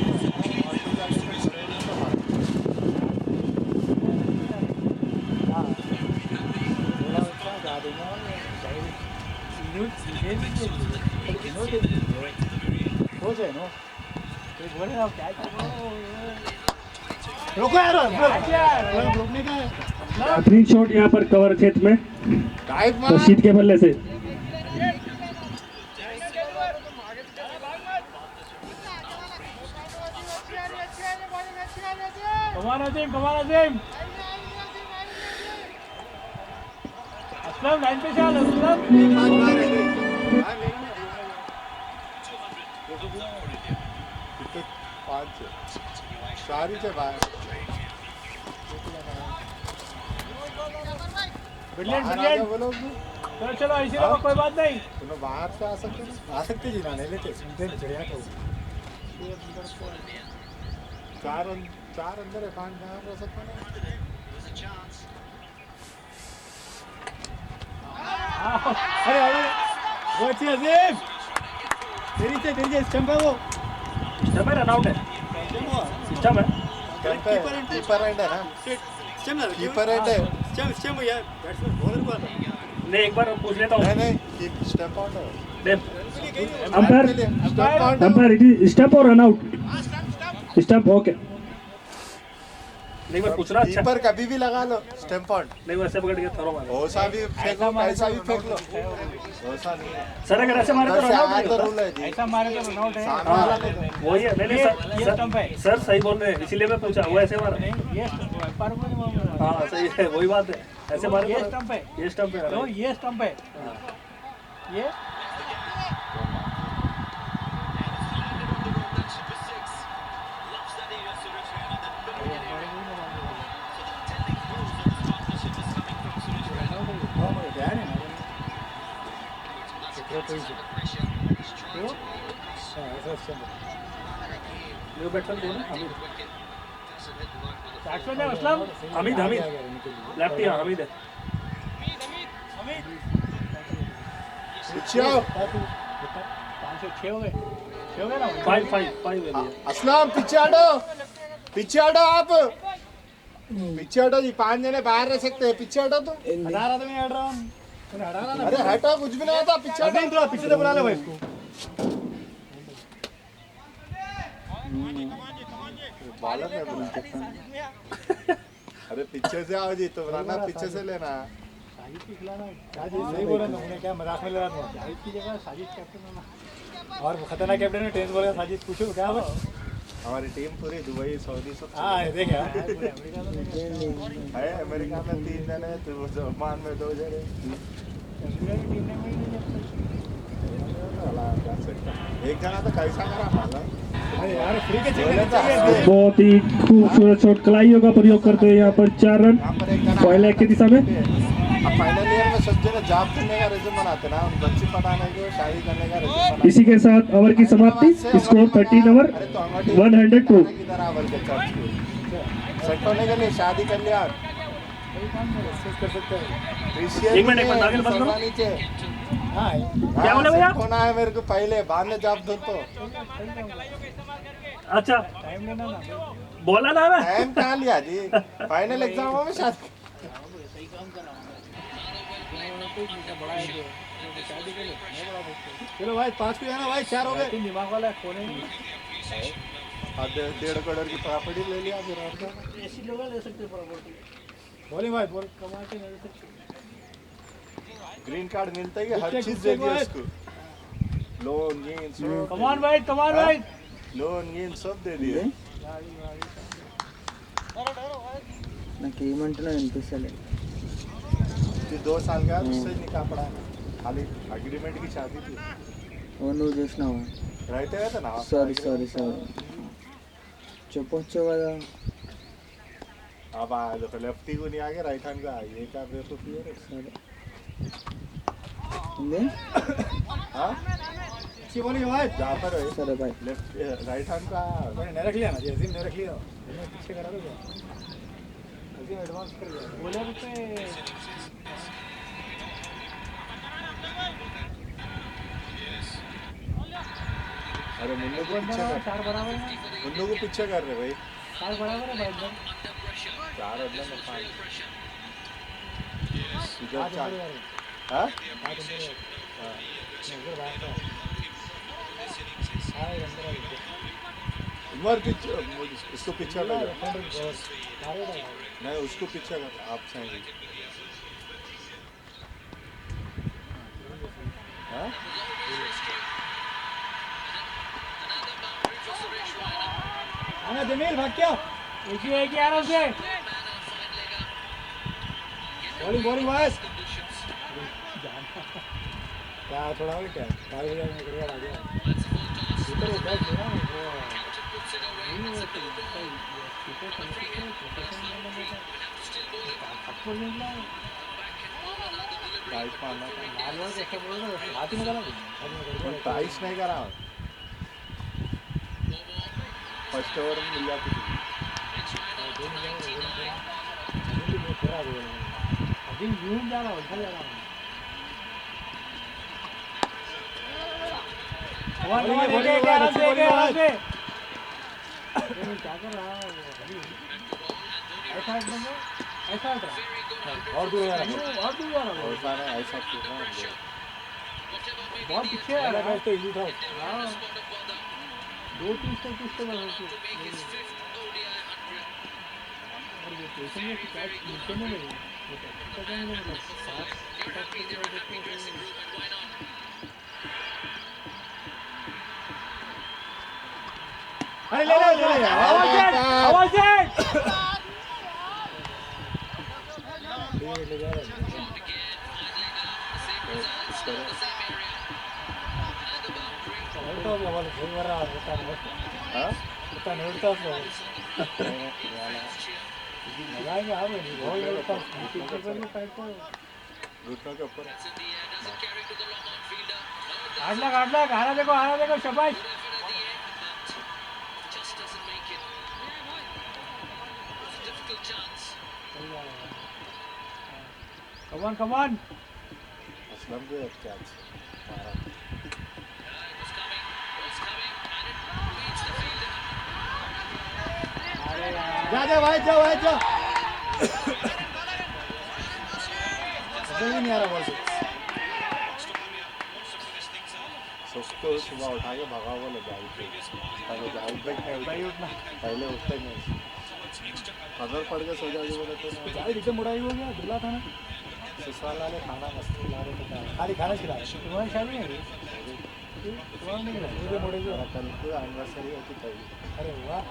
रोको यार रोकने का बेहतरीन शॉट यहाँ पर कवर क्षेत्र में रशीद के बल्ले से। कमान अजीम असलम लाइन पे चल असलम सारी से बाहर ब्रिलियंट चलो ऐसे रहो कोई बात नहीं तुम बाहर से आ सकते जी ना नहीं लेते सुनते चढ़िया तो चार अंदर है 5 बाहर रह सकते ना अरे वो अच्छी अजीम तेरी से स्टंप है वो स्टंप है रन आउट है सिस्टम है कीपर एंड है ना कीपर एंड है स्टंप यार बैट्समैन बॉलर को नहीं एक बार पूछ लेता हूँ नहीं स्टंप आउट है अंपायर इट इज स्टंप और रन आउट स्टंप ओके नहीं मैं पूछ रहा अच्छा कीपर कभी भी लगा लो स्टंप आउट, नहीं वैसे पकड़ के थरो मारो ओसा भी फेंक लो, कैसा भी फेंक लो, ओसा नहीं है। सर अगर ऐसे मारे तो उधर से रन आया तो आउट रूल है जी, ऐसा मारे तो रनआउट है। सामने वाला नहीं। वही है नहीं ये स्टंप है। सर सही बोल रहे हैं इसीलिए मैं पूछा वो ऐसे मारा नहीं ये पर को नहीं मारा। हाँ सही है वही बात है ऐसे मारे ये तो स्टंप है। ये स्टंप है तो ये स्टंप है। ये ये बैट्समैन कौन है हमीद बैट्समैन है असलम। हमीद लेफ्टी हाँ हमीद है पीछे आओ, 5 से 6 हो गए, 6 हो गए ना। 5 है भैया असलम पीछे हटो, पीछे हटो आप, पीछे हटो जी, 5 जने बाहर रह सकते हैं, पीछे हटो तुम। हटा रहा था मैं, हट रहा हूँ। तूने हटा रहा ना। अरे हटो, कुछ भी नहीं होता, पीछे हटो। अभी तो पीछे से बुला ले भाई इसको। बालक है तुम। अरे पीछे से आओ जी, तो बनाना पीछे से लेना। साजिद की खिलाना, साजिद सही बोल रहा था, उन्हें क्या मजाक में ले रहा था। साजिद की जगह साजिद कैप्टन होना और खतरनाक कैप्टन है, टेंस बोलेगा साजिद, पूछो क्या बस। हमारी टीम पूरी दुबई सऊदी सब हाँ देख यार, है, अमेरिका में 3 जने, तो ओमान में 2 जने। एक जना तो कैसा करा मालूम? अरे यार फ्री के चाहिए। बहुत ही खूबसूरत शॉट कलाइयों का प्रयोग करते हैं यहाँ पर 4 रन पहले की दिशा में। अब फाइनल ईयर में सब जगह जॉब करने का रिज्यूम बनाते ना, उन बच्चे पढ़ाने को, शादी करने का रिज्यूम बनाते। इसी के साथ ओवर की समाप्ति, स्कोर 13 ओवर 102। किधर आवर के चर्च को सेट होने के लिए शादी कर लिया कर सकते हैं। एक मिनट नागिल बंद करो। नीचे हाँ क्या बोले भैया? होना है मेरे को पहले, बाद में जॉब दो तो अच्छा टाइम लेना ना, बोला ना मैं टाइम कहाँ लिया जी, फाइनल एग्जाम में शादी। चलो भाई 5 को जाना भाई, 4 हो गए। तुम दिमाग वाला खोने नहीं। 1.5 करोड़ की प्रॉपर्टी ले लिया फिर और क्या। ऐसी लोग ले सकते प्रॉपर्टी। बोली भाई, बोल कमा के ले सकते। ग्रीन कार्ड मिलता ही हर चीज दे दिया उसको, लोन ये सब। कमान भाई, कमान भाई, लोन ये सब दे दिए। నాకు ఏమంటున్నా అనిపిస్తలే 2 साल का उससे निकाह पड़ा, खाली एग्रीमेंट की शादी थी। ఓ నువ్వు చూసినావా रहते हुए तो ना సారీ చెప్పొచ్చు కదా अब आ देखो, लेफ्टी को नहीं आगे, राइट हैंड का ये क्या बेवकूफी है रे। సరే ఉంది हां अच्छी बोली भाई। जहां पर है సరే బాయ్ लेफ्ट राइट हैंड का मैंने नहीं रख लिया ना, जैसे नहीं रख लिया मैंने पीछे करा दो क्या, अभी एडवांस कर लिया बोले रुपए। अरे मुन्नू को पीछे कर, 4 बराबर है, मुन्नू को पीछे कर रहे भाई। 4 बराबर है भाई एकदम। 4 अदला में 5 इधर आज 4 अंदर हां आज अंदर हां इधर बाहर का हां अंदर आ गया। उमर पीछे, उसको पीछे कर, मारे भाई नहीं उसको पीछे कर, आप सही। हां आना जमील, भाग क्या एक ही आराम से बॉलिंग बॉलिंग बस। क्या थोड़ा हो क्या 4000 में करेगा आ गया इधर उधर ना राइट मारना था, लाल वाला कैसा बोल रहा है, हाथ ही निकाला प्राइस नहीं करा। फर्स्ट ओवर में मिल जाती थी। अभी यूं जा रहा हूं, उधर जा रहा हूं। बोलिए आराम से क्या कर रहा है ऐसा एकदम ऐसा और दूर जा रहा है, और दूर जा रहा है, ऐसा नहीं, ऐसा क्यों ना बहुत पीछे आ रहा है तो इजी था। हां 2-3 स्टेप बस अरे ले ले ले आवाज घुटनों के ऊपर आठ लाख हारा देखो शाबाश come on असलम को एक चांस जा भाई जा नहीं आ रहा बॉल उसको सुबह उठा के भगा हुआ लगा पहले उठते नहीं खबर पड़ के सो जाओगे बोले तो गाड़ी नीचे मुड़ाई हो गया धुला था ना ससुराल वाले खाना मस्ती ला रहे थे खाली खाना खिला तुम्हारी शादी है तुम्हारा नहीं खिला मुझे मुड़े मेरा कल को एनिवर्सरी होती थी अरे वाह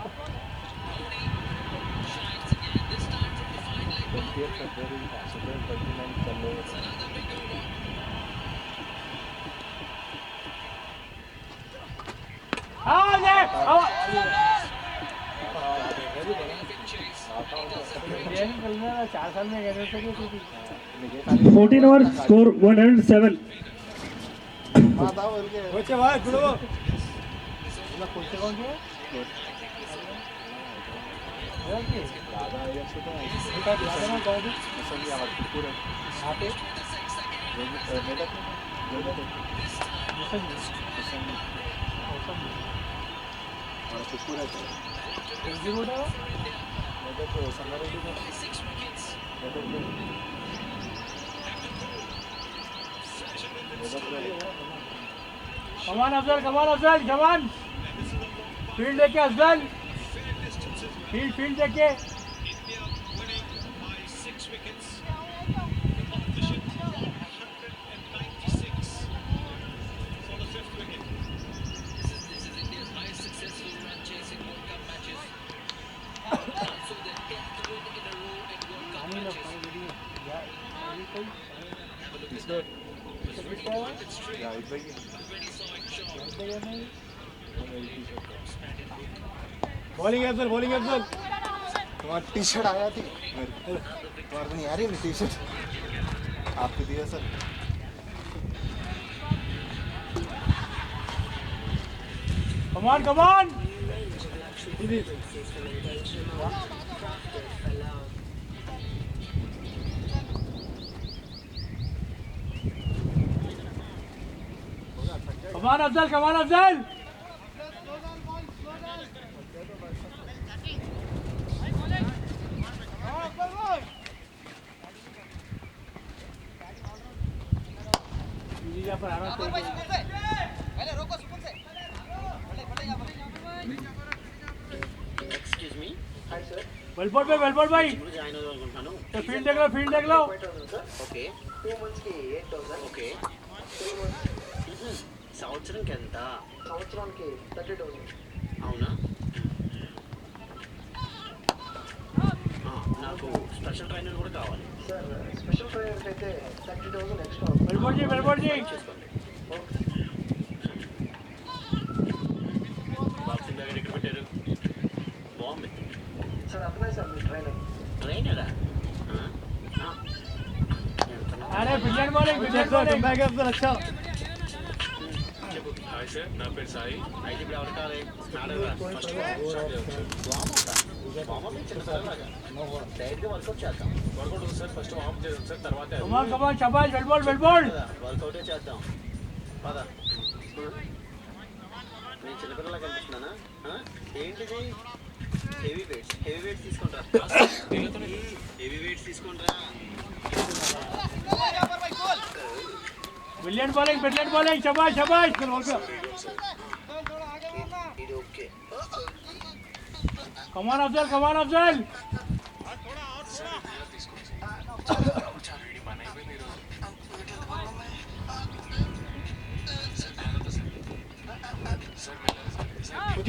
28 फरवरी सुबह 29 चल रहे थे चार साल में गए 14 ओवर स्कोर 107 माता बोल के बच्चे भाई गुड़ो ना कोचे कौन के दादा ये सुनो बेटा दादा ना कहो भी पसंद है आवाज पूरे यहां पे मेरा पसंद और पूरा जी बोलो मेरा तो संगारे भी कमान अफजल जवान फील्ड देखे अफजल फील्ड देखे बॉलिंग अफजल तुम्हारा टी शर्ट आया थी तुम्हारे को नहीं आ रही ना टी शर्ट आपको दिया सर कमान कमान अफजल पर आराम से एक्सक्यूज मी वेलपोर्ट भाई జాయిన్ అవ్వాలనుకుంటున్నాను तो फील्ड देख लो ఓకే 2 మంత్స్ కి 8000 ఓకే సంవత్సరంకి ఎంత సంవత్సరానికి 30000 అవునా నాకు స్పెషల్ ట్రైనర్ కూడా కావాలి సార్ స్పెషల్ ట్రైనర్ అయితే 30000 ఎక్స్ట్రా वेलपोर्ट जी బాక్సింగ్ బ్యాగ్ ఎక్కడ పెట్టారు బాగుంది సార్ అప్లై సార్ మీ ట్రైనరా अरे पिलियन बॉलिंग बैक अफजल अच्छा చెప్పు హాయ్ సార్ నా పేరు సాయి అయితే ఇప్పుడు ఎవరు కావాలి ఆడరా ఫస్ట్ డైరెక్ట్గా వర్కౌట్ చేద్దాం వర్కౌట్ సార్ ఫస్ట్ వార్మ్ చేద్దాం సార్ తర్వాత कमान शाबाश वेलपोर्ट వర్కౌటే చేద్దాం పద నేను చిన్నపిల్లలా కనిపిస్తున్నానా ఏంటిది హెవీ వెయిట్స్ తీసుకుంటా హెవీ వెయిట్స్ తీసుకుంటా ब्रिलियंट बॉलिंग शाबाश ఇది ఓకే कमान अफजल सुजीत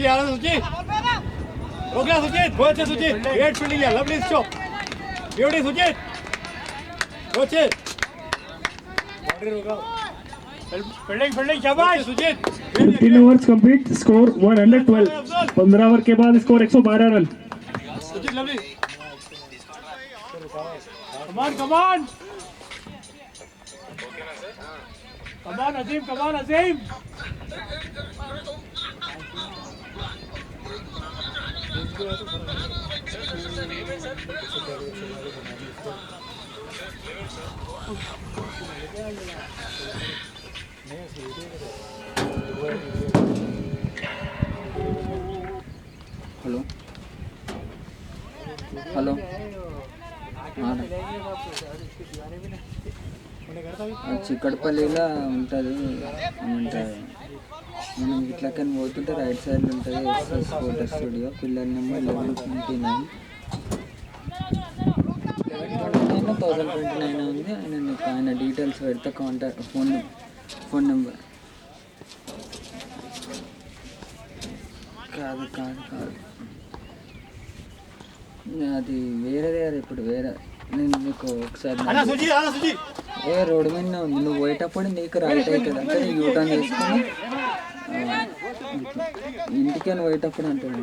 आ रहा है, सुजीत रोक गया, सुजीत बहुत अच्छे, सुजीत ग्रेट फील्डिंग है, lovely stop, beauty Sujit, Sujit boundary रोका, फील्डिंग शाबाश Sujit. 15 overs complete, score 112. 15 over के बाद score 112 run. Sujit lovely, come on Azeem, hello hello చిక్కడపల్లిలో ఉంటుంది ఏమంటారు, మనం ఇట్లకని పోతుంటే రైట్ సైడ్లో ఉంటుంది ఎస్ఎస్ ఫోటో స్టూడియో, పిల్లల నెంబర్ 1129 1029 ఉంది. ఆయన డీటెయిల్స్ పెడితే కాంటాక్ట్ ఫోన్ నెంబర్ కాదు అది వేరేదే, అది ఇప్పుడు వేరే. నేను నీకు ఒకసారి ఏ రోడ్డు మీద ఉంది, నువ్వు పోయేటప్పుడు నీకు రైట్ అవుతుంది అంటే నీ యూటర్న్ చేసుకొని ఇంటికి అని పోయేటప్పుడు అంటాడు.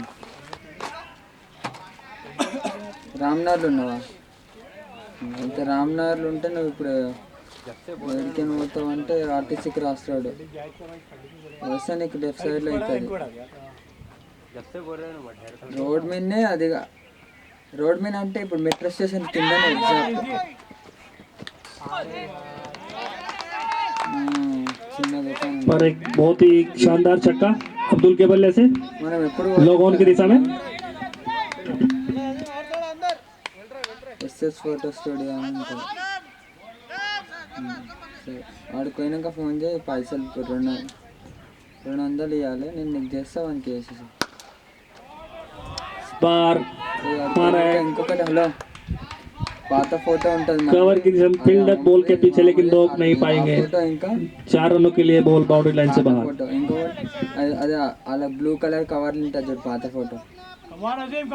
రామ్నగర్లో ఉన్నావా? అయితే రామ్నగర్లో ఉంటే నువ్వు ఇప్పుడు ఎక్కడికైనా పోతావు అంటే ఆర్టీసీకి రాస్తాడు వస్తే నీకు లెఫ్ట్ సైడ్లో అవుతుంది. రోడ్ మీదనే అదిగా, रोड में అంటే ఇప్పుడు మెట్రో స్టేషన్ కిందనే ఎగ్జాక్ట్ చిన్న దుకాణం पर एक बहुत ही शानदार छक्का अब्दुल के बल्ले से మనం ఎప్పుడు लोग ऑन की दिशा में। ఎస్ఎస్ ఫోటో స్టూడియో అంటారు. వాడికి పోయినాక ఫోన్ చేయి, పైసలు 200 ఇవ్వాలి, నేను నీకు చేస్తా వానికి వేసేసి. बार मारा है ఇంకొకటి హలో పాత ఫోటో ఉంటుంది कवर की फील्डर बॉल के पीछे लेकिन रोक नहीं पाएंगे। ఫోటో ఇంకా 4 रनों के लिए बॉल बाउंड्री लाइन से बाहर। ఫోటో ఇంకొకటి అదే అలా బ్లూ కలర్ కవర్లు ఉంటుంది చూడు పాత ఫోటో. कमान अजीम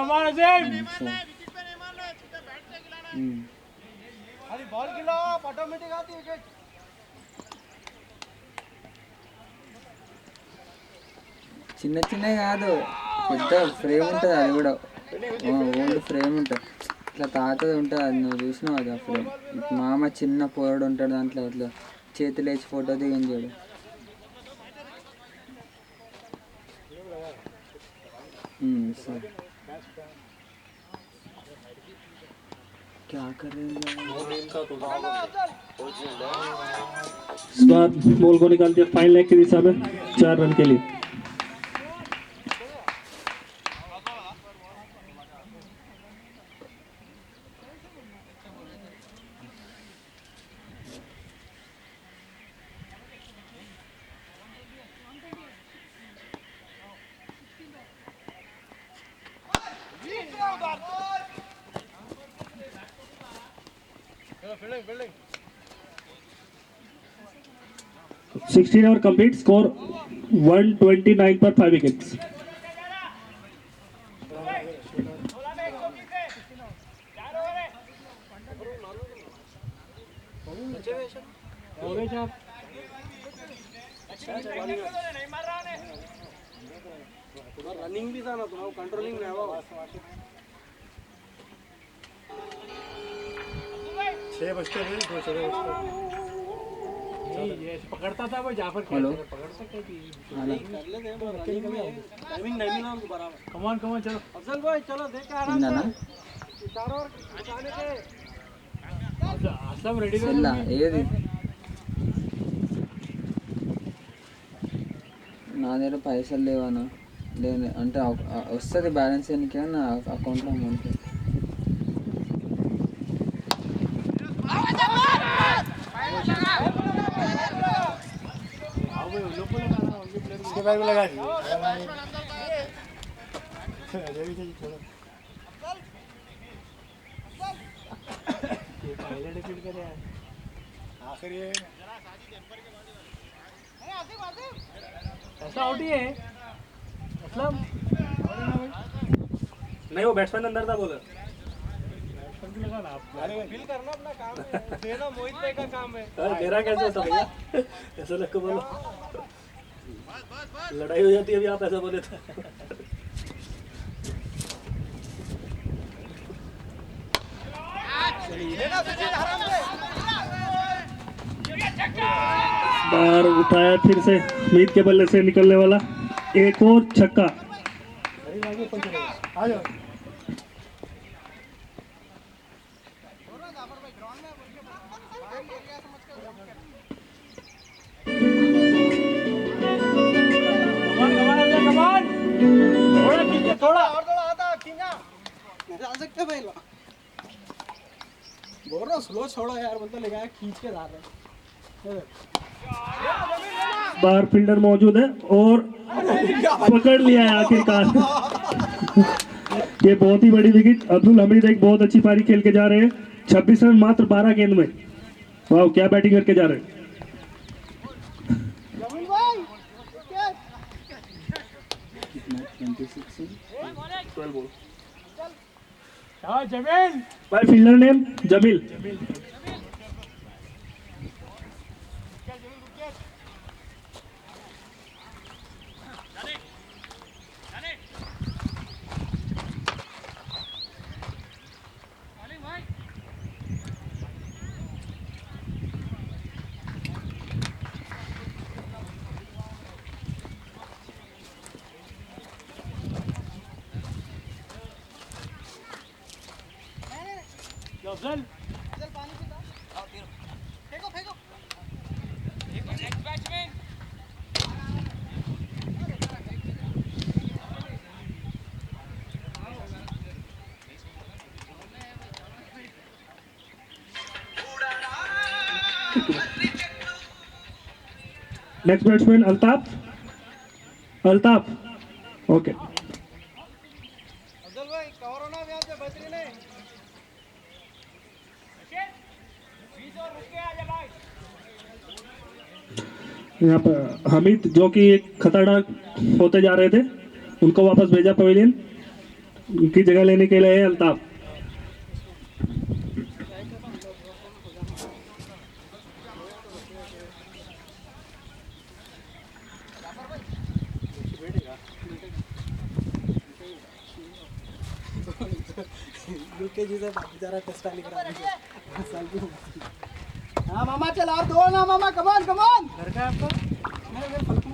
अरे बॉल गिला ऑटोमेटिक आती है। చిన్న చిన్నవి కాదు, పెద్ద ఫ్రేమ్ ఉంటుంది, అది కూడా ఓల్డ్ ఫ్రేమ్ ఉంటుంది, ఇట్లా తాతది ఉంటుంది, అది నువ్వు చూసినావు అది. ఆ ఫ్రేమ్ మామ చిన్న పోరడు ఉంటాడు దాంట్లో, ఇట్లా చేతులు వేసి ఫోటో దిగని చూడు. సరే क्या कर रहे हैं इस बार बॉल को निकाल दिया फाइन लेग की दिशा में 4 रन के लिए। फील्डिंग 16 ओवर कंप्लीट, स्कोर 129 पर 5 विकेट्स। रनिंग भी था ना, तुम्हारा कंट्रोलिंग में आवा 6 बजते हैं, 2 6 बजते ये पकड़ता था वो जाफर। हेलो पकड़ सकते थे, हाँ कर लेते हैं टाइमिंग बराबर। कमान चलो अफजल भाई, चलो देख के आराम చిన్ననా से चारों ओर बचाने के असलम रेडी సెల్లా ఏది నా దగ్గర పైసలు లేవానా? లేదు అంటే వస్తుంది బ్యాలెన్స్ ఎన్నికే నా అకౌంట్లో అమౌంట్. इसके बैग में लगा दी। आखिर ये ऐसा आउट ही है मतलब नहीं वो बैट्समैन अंदर था बोला फील करना अपना काम है देना मोहित भाई का काम है मेरा कैसे होता भैया ऐसा लग बोलो लड़ाई हो जाती है अभी आप ऐसा बोले तो बाहर उठाया फिर से मीत के बल्ले से निकलने वाला एक और छक्का आ जाओ थोड़ा खींचे थोड़ा और थोड़ा आता खींचा जा सकते भाई बोल रहा स्लो छोड़ो यार बोलते ले गया खींच के ला रहे बाहर फील्डर मौजूद है और पकड़ लिया है आखिरकार ये बहुत ही बड़ी विकेट अब्दुल हमीद एक बहुत अच्छी पारी खेल के जा रहे हैं 26 रन मात्र 12 गेंद में वाह क्या बैटिंग करके जा रहे हैं जमील भाई हाँ जमील भाई फील्डर नेम जमील अफजल पानी पीता फेंको फेंको next batsman Altaf okay Afzal भाई कवर होना यहाँ से बच रही नहीं यहाँ पर हमीद जो कि एक खतरनाक होते जा रहे थे उनको वापस भेजा पवेलियन उनकी जगह लेने के लिए अल्ताफ यूके जी से बेचारा टेस्ट लिख रहा है हाँ मामा चल और दो ना मामा कमान कमान घर का आपका मेरे फलकू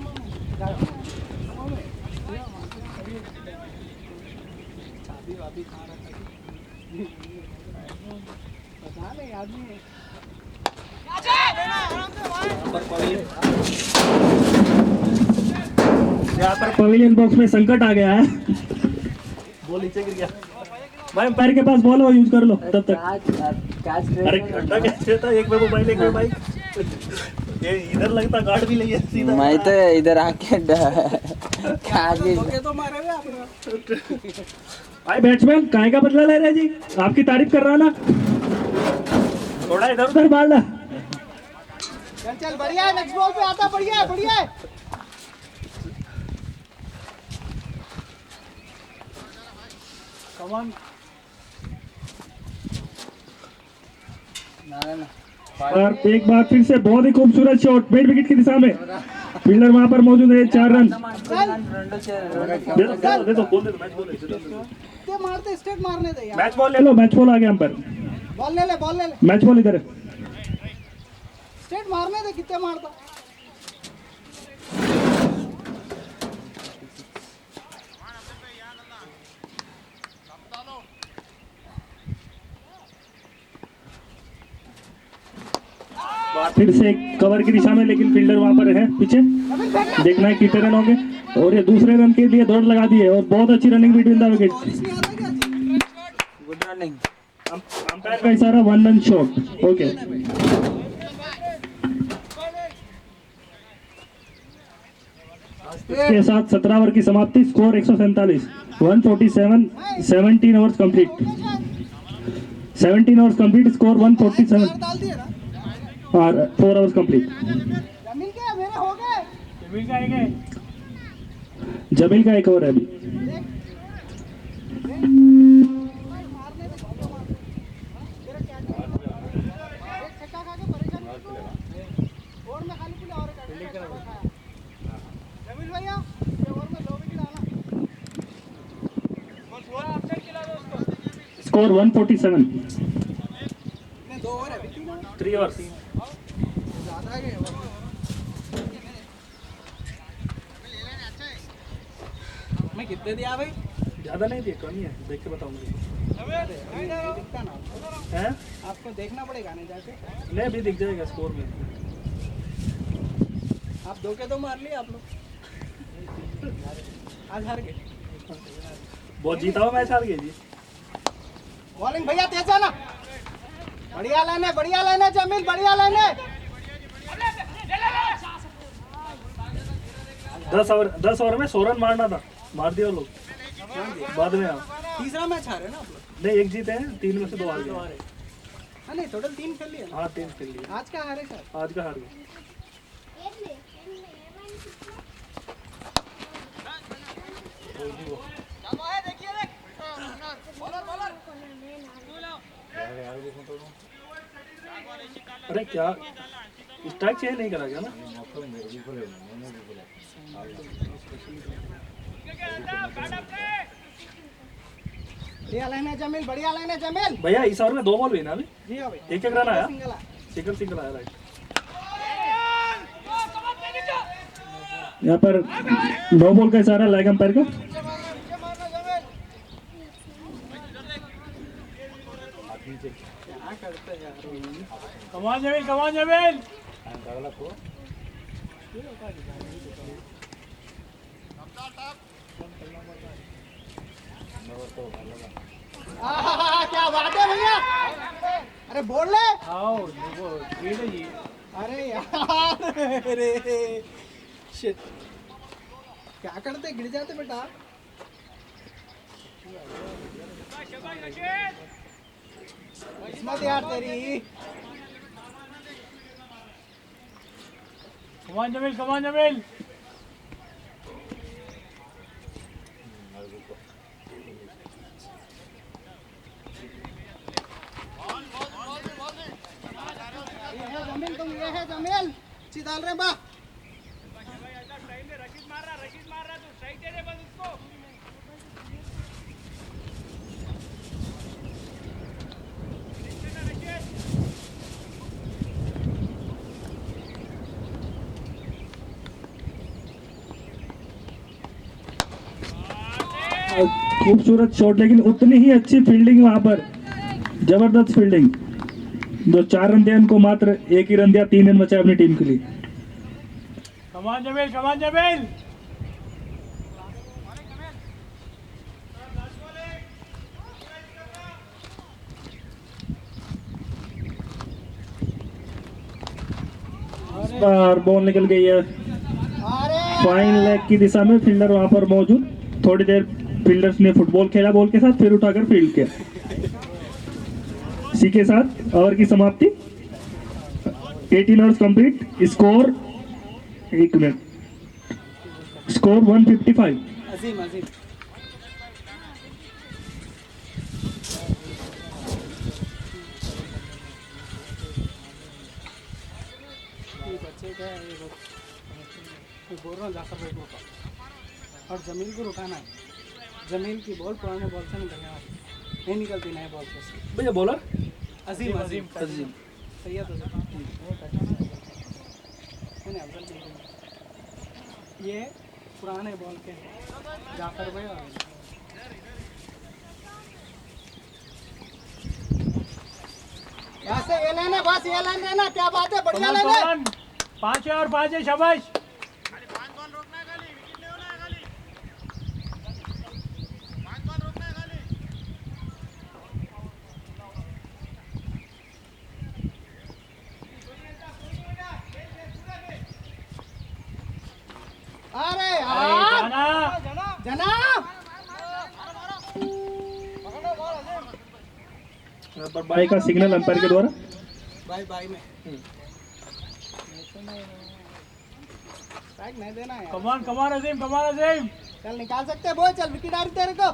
शादी वादी खा रहा था पता नहीं आदमी यहाँ पर पवेलियन बॉक्स में संकट आ गया है बॉल नीचे गिर गया भाई अंपायर के पास बॉल हो यूज कर लो तब तक अरे घंटा कैसे था एक में मोबाइल एक में बाइक ये इधर लगता गार्ड भी नहीं है सीधा मैं तो इधर आके तो मारे हुए आपने भाई बैट्समैन काहे का बदला ले रहे जी आपकी तारीफ कर रहा ना थोड़ा इधर उधर मार ला चल चल बढ़िया है नेक्स्ट बॉल पे आता बढ़िया है बढ़िया है कमान और एक बार फिर से बहुत ही खूबसूरत शॉट मिड विकेट की दिशा में फील्डर वहां पर मौजूद है 4 रन दे दो बोल दे मैच बॉल ते मारते स्ट्रेट मारने दे यार मैच बॉल ले लो मैच बॉल आ गया अंपायर बॉल ले ले मैच बॉल इधर है स्ट्रेट मारने दे कितने मारता फिर से कवर की दिशा में लेकिन फील्डर वहां पर है पीछे देखना है कितने रन होंगे और ये दूसरे रन के लिए दौड़ लगा दी है और बहुत अच्छी running between the wicket good running umpire का इशारा 1 रन शॉट ओके इसके साथ 17 ओवर की समाप्ति score 147 147 17 overs complete 17 hours complete. Score 147. डाल दिए ना 4 hours complete. जमीन के मेरे हो गए जमील का एक ओवर है अभी. छक्का खा के परेशान मत करो और में खाली पुले और जमील भैया ये ओवर में 2 विकेट डालना बस अपडेट खिला दो उसको. Score 147. 2 ओवर है 3 hours. ज्यादा है मैं कितने दिया भाई ज़्यादा नहीं दिया, कम ही है. देख के बताऊंगा. दिखता ना हैं? आपको देखना पड़ेगा नहीं जाके नहीं, अभी दिख जाएगा स्कोर में. आप 2 के 2 मार लिए आप लोग आज हार गए. बहुत जीता हुआ मैच हार गए जी. बॉलिंग भैया तेज है ना बढ़िया लाइन है जमील बढ़िया लाइन है. 10 ओवर में 100 रन मारना था, मार दिया वो लोग बाद में. हाँ तीसरा मैच हारे ना आप लोग. नहीं, 1 जीते हैं, 3 में से 2 हार गए. हाँ नहीं टोटल 3 खेल लिए ना. हाँ 3 खेल लिए. आज का हारे सर आज का हार गए. अरे क्या स्ट्राइक चेंज नहीं करा गया ना. बढ़िया लाइन है जमील बढ़िया लाइन है जमील. भैया इस ओवर में 2 बॉल हुई ना अभी. जी हाँ भाई एक रन आया. सिंगल है. सिंगल आया. राइट. यहाँ पर 9 बॉल का इशारा लेग अंपायर का. क्या करते हैं यार कमान जमील क्या बात है भैया. अरे बोल ले. आओ देखो लीड है जी. अरे यार अरे शिट क्या करते गिर जाते बेटा. किस्मत यार तेरी. कमान जमील ये है जमील तुम ये है जमील अच्छी डाल रहे बा. खूबसूरत शॉट, लेकिन उतनी ही अच्छी फील्डिंग वहां पर. जबरदस्त फील्डिंग. जो 4 रन दिया उनको मात्र 1 ही रन दिया, 3 रन बचा अपनी टीम के लिए. कमान जमील बार बॉल निकल गई है फाइन लेग की दिशा में. फील्डर वहां पर मौजूद. थोड़ी देर फील्डर्स ने फुटबॉल खेला बॉल के साथ, फिर उठाकर फील्ड किया. इसी के साथ ओवर की समाप्ति. 18 overs complete. Score 1 minute. Score 155. अजीम बच्चे क्या है बोल रहा हूँ जाकर बैठ होता और जमीन को रुकाना है. जमीन की बॉल पुराने बॉल से नहीं निकलती नए बॉल से. भैया बॉलर अजीम सही है. तो ये पुराने बॉल के जाफर भाई और यहाँ से ये लेना बस ये लाइन लेना. क्या बात है बढ़िया लाइन है. 5 और 5 है शाबाश. अरे यार जना पर बाई का सिग्नल अंपायर के द्वारा। बाई बाई में स्ट्राइक नहीं देना है। कमान अजीम चल निकाल सकते हैं बोल, चल विकेट आ रही तेरे को।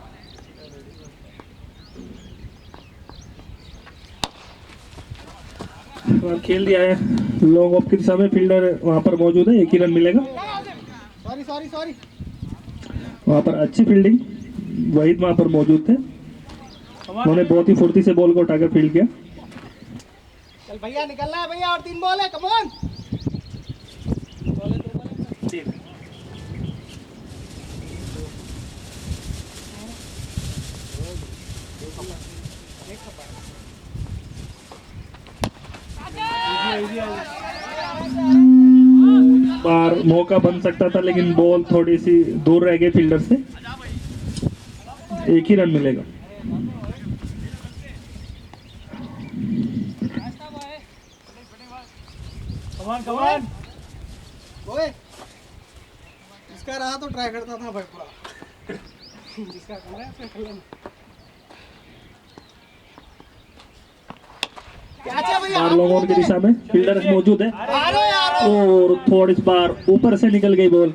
और खेल दिया है लॉन्ग ऑफ की दिशा में, फील्डर वहां पर मौजूद है, 1 ही रन मिलेगा। सॉरी वहां पर अच्छी फील्डिंग, वहीद वहां पर मौजूद थे, उन्होंने बहुत ही फुर्ती से बॉल को उठाकर फील्ड किया। चल भैया निकलना है भैया, और 3 बॉल है, कम ऑन। बार मौका बन सकता था लेकिन बॉल थोड़ी सी दूर रह गई फील्डर से, 1 ही रन मिलेगा। कमान ओए इसका रहा तो ट्राई करता था भाई पूरा। जिसका करना है उसका कर लेना। बार लॉन्ग ऑन की दिशा में फील्डर मौजूद है और थोड़ी इस बार ऊपर से निकल गई बॉल।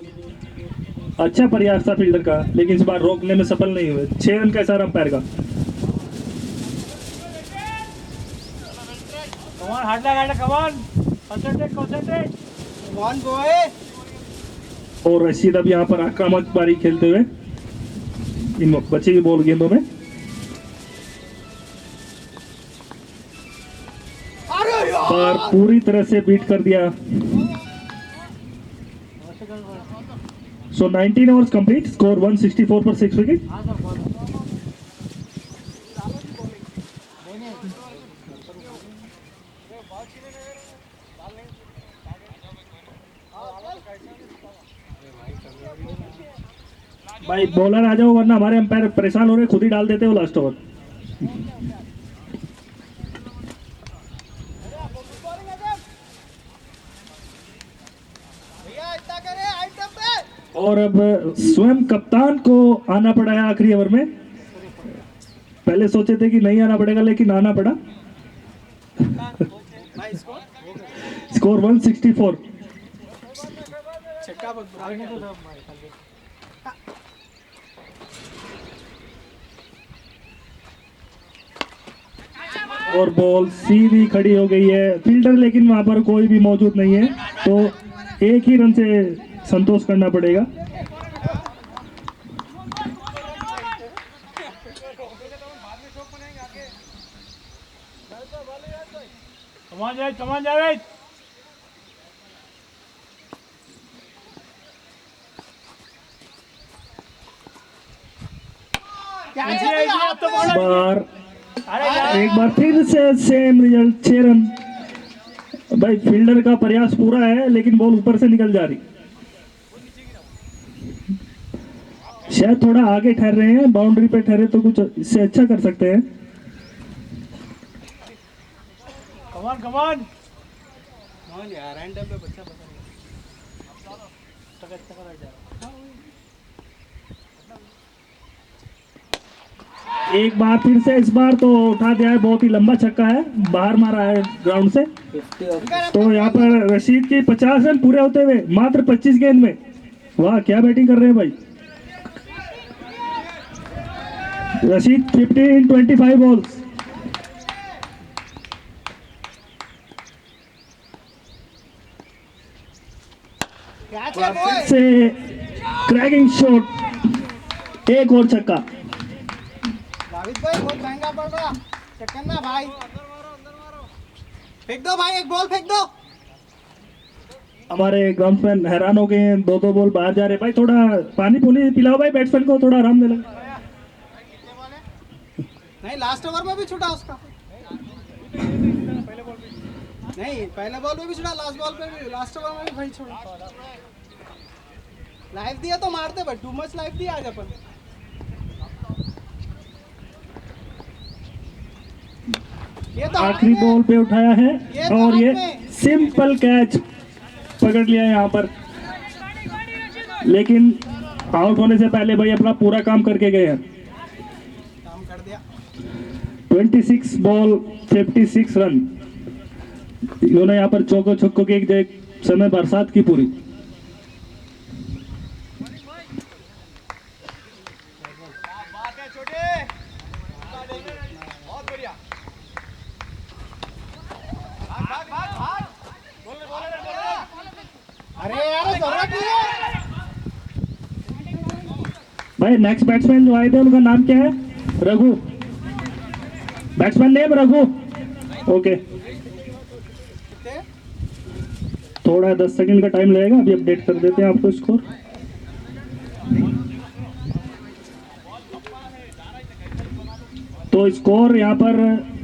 अच्छा प्रयास था फील्डर का लेकिन इस बार रोकने में सफल नहीं हुए। 6 रन का इशारा अंपायर का। कमान हाथ लगा, कमान कंसंट्रेट कमान बॉय। और रशीद अब यहाँ पर आक्रामक पारी खेलते हुए इन बची हुई बॉल गेंदों में। पर पूरी तरह से बीट कर दिया। सो 19 ओवर्स कंप्लीट, स्कोर 164 पर 6 विकेट। भाई बॉलर आ जाओ वरना हमारे अंपायर परेशान हो रहे, खुद ही डाल देते हो लास्ट ओवर। और अब स्वयं कप्तान को आना पड़ा है आखिरी ओवर में। पहले सोचे थे कि नहीं आना पड़ेगा लेकिन आना पड़ा। स्कोर 164। और बॉल सीधी खड़ी हो गई है, फील्डर लेकिन वहां पर कोई भी मौजूद नहीं है, तो 1 ही रन से संतोष करना पड़ेगा। कमान जावेद। बार एक बार फिर से सेम रिजल्ट, 6 रन। भाई फील्डर का प्रयास पूरा है लेकिन बॉल ऊपर से निकल जा रही। शायद थोड़ा आगे ठहर रहे हैं, बाउंड्री पे ठहरे तो कुछ इससे अच्छा कर सकते हैं। कमान यार एंड पे बच्चा एक बार फिर से, इस बार तो उठा दिया है, बहुत ही लंबा छक्का है, बाहर मारा है ग्राउंड से। तो यहाँ पर रशीद की 50 रन पूरे होते हुए मात्र 25 गेंद में। वाह क्या बैटिंग कर रहे हैं भाई रशीद। 50 in 25 balls. से क्रैकिंग शॉट, एक और छक्का। भाई बहुत महंगा पड़ रहा चक्कर ना भाई। फेंक दो भाई, एक बॉल फेंक दो। हमारे ग्राउंडमैन हैरान हो गए हैं, 2 बॉल बाहर जा रहे। भाई थोड़ा पानी पुनी पिलाओ भाई, बैट्समैन को थोड़ा आराम देना। नहीं लास्ट ओवर में भी छूटा उसका। नहीं पहले बॉल में भी छूटा, लास्ट बॉल पे भी, लास्ट ओवर में भी भाई छोड़ा। लाइफ दिया तो मारते भाई, टू मच लाइफ दिया आज अपन। आखिरी बॉल पे उठाया है और ये सिंपल कैच पकड़ लिया है यहाँ पर, लेकिन आउट होने से पहले भाई अपना पूरा काम करके गए हैं। काम कर दिया। 26 बॉल 56 रन। इन्होंने यहाँ पर चौको छक्कों की एक समय बरसात की पूरी। भाई नेक्स्ट बैट्समैन जो आए थे उनका नाम क्या है? Raghu. Batsman name Raghu. Okay, थोड़ा 10 सेकंड का टाइम लगेगा, अभी अपडेट कर देते हैं आपको स्कोर। तो स्कोर यहाँ पर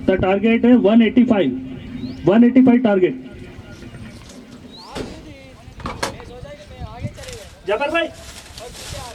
द टारगेट है 185 टारगेट। जबर भाई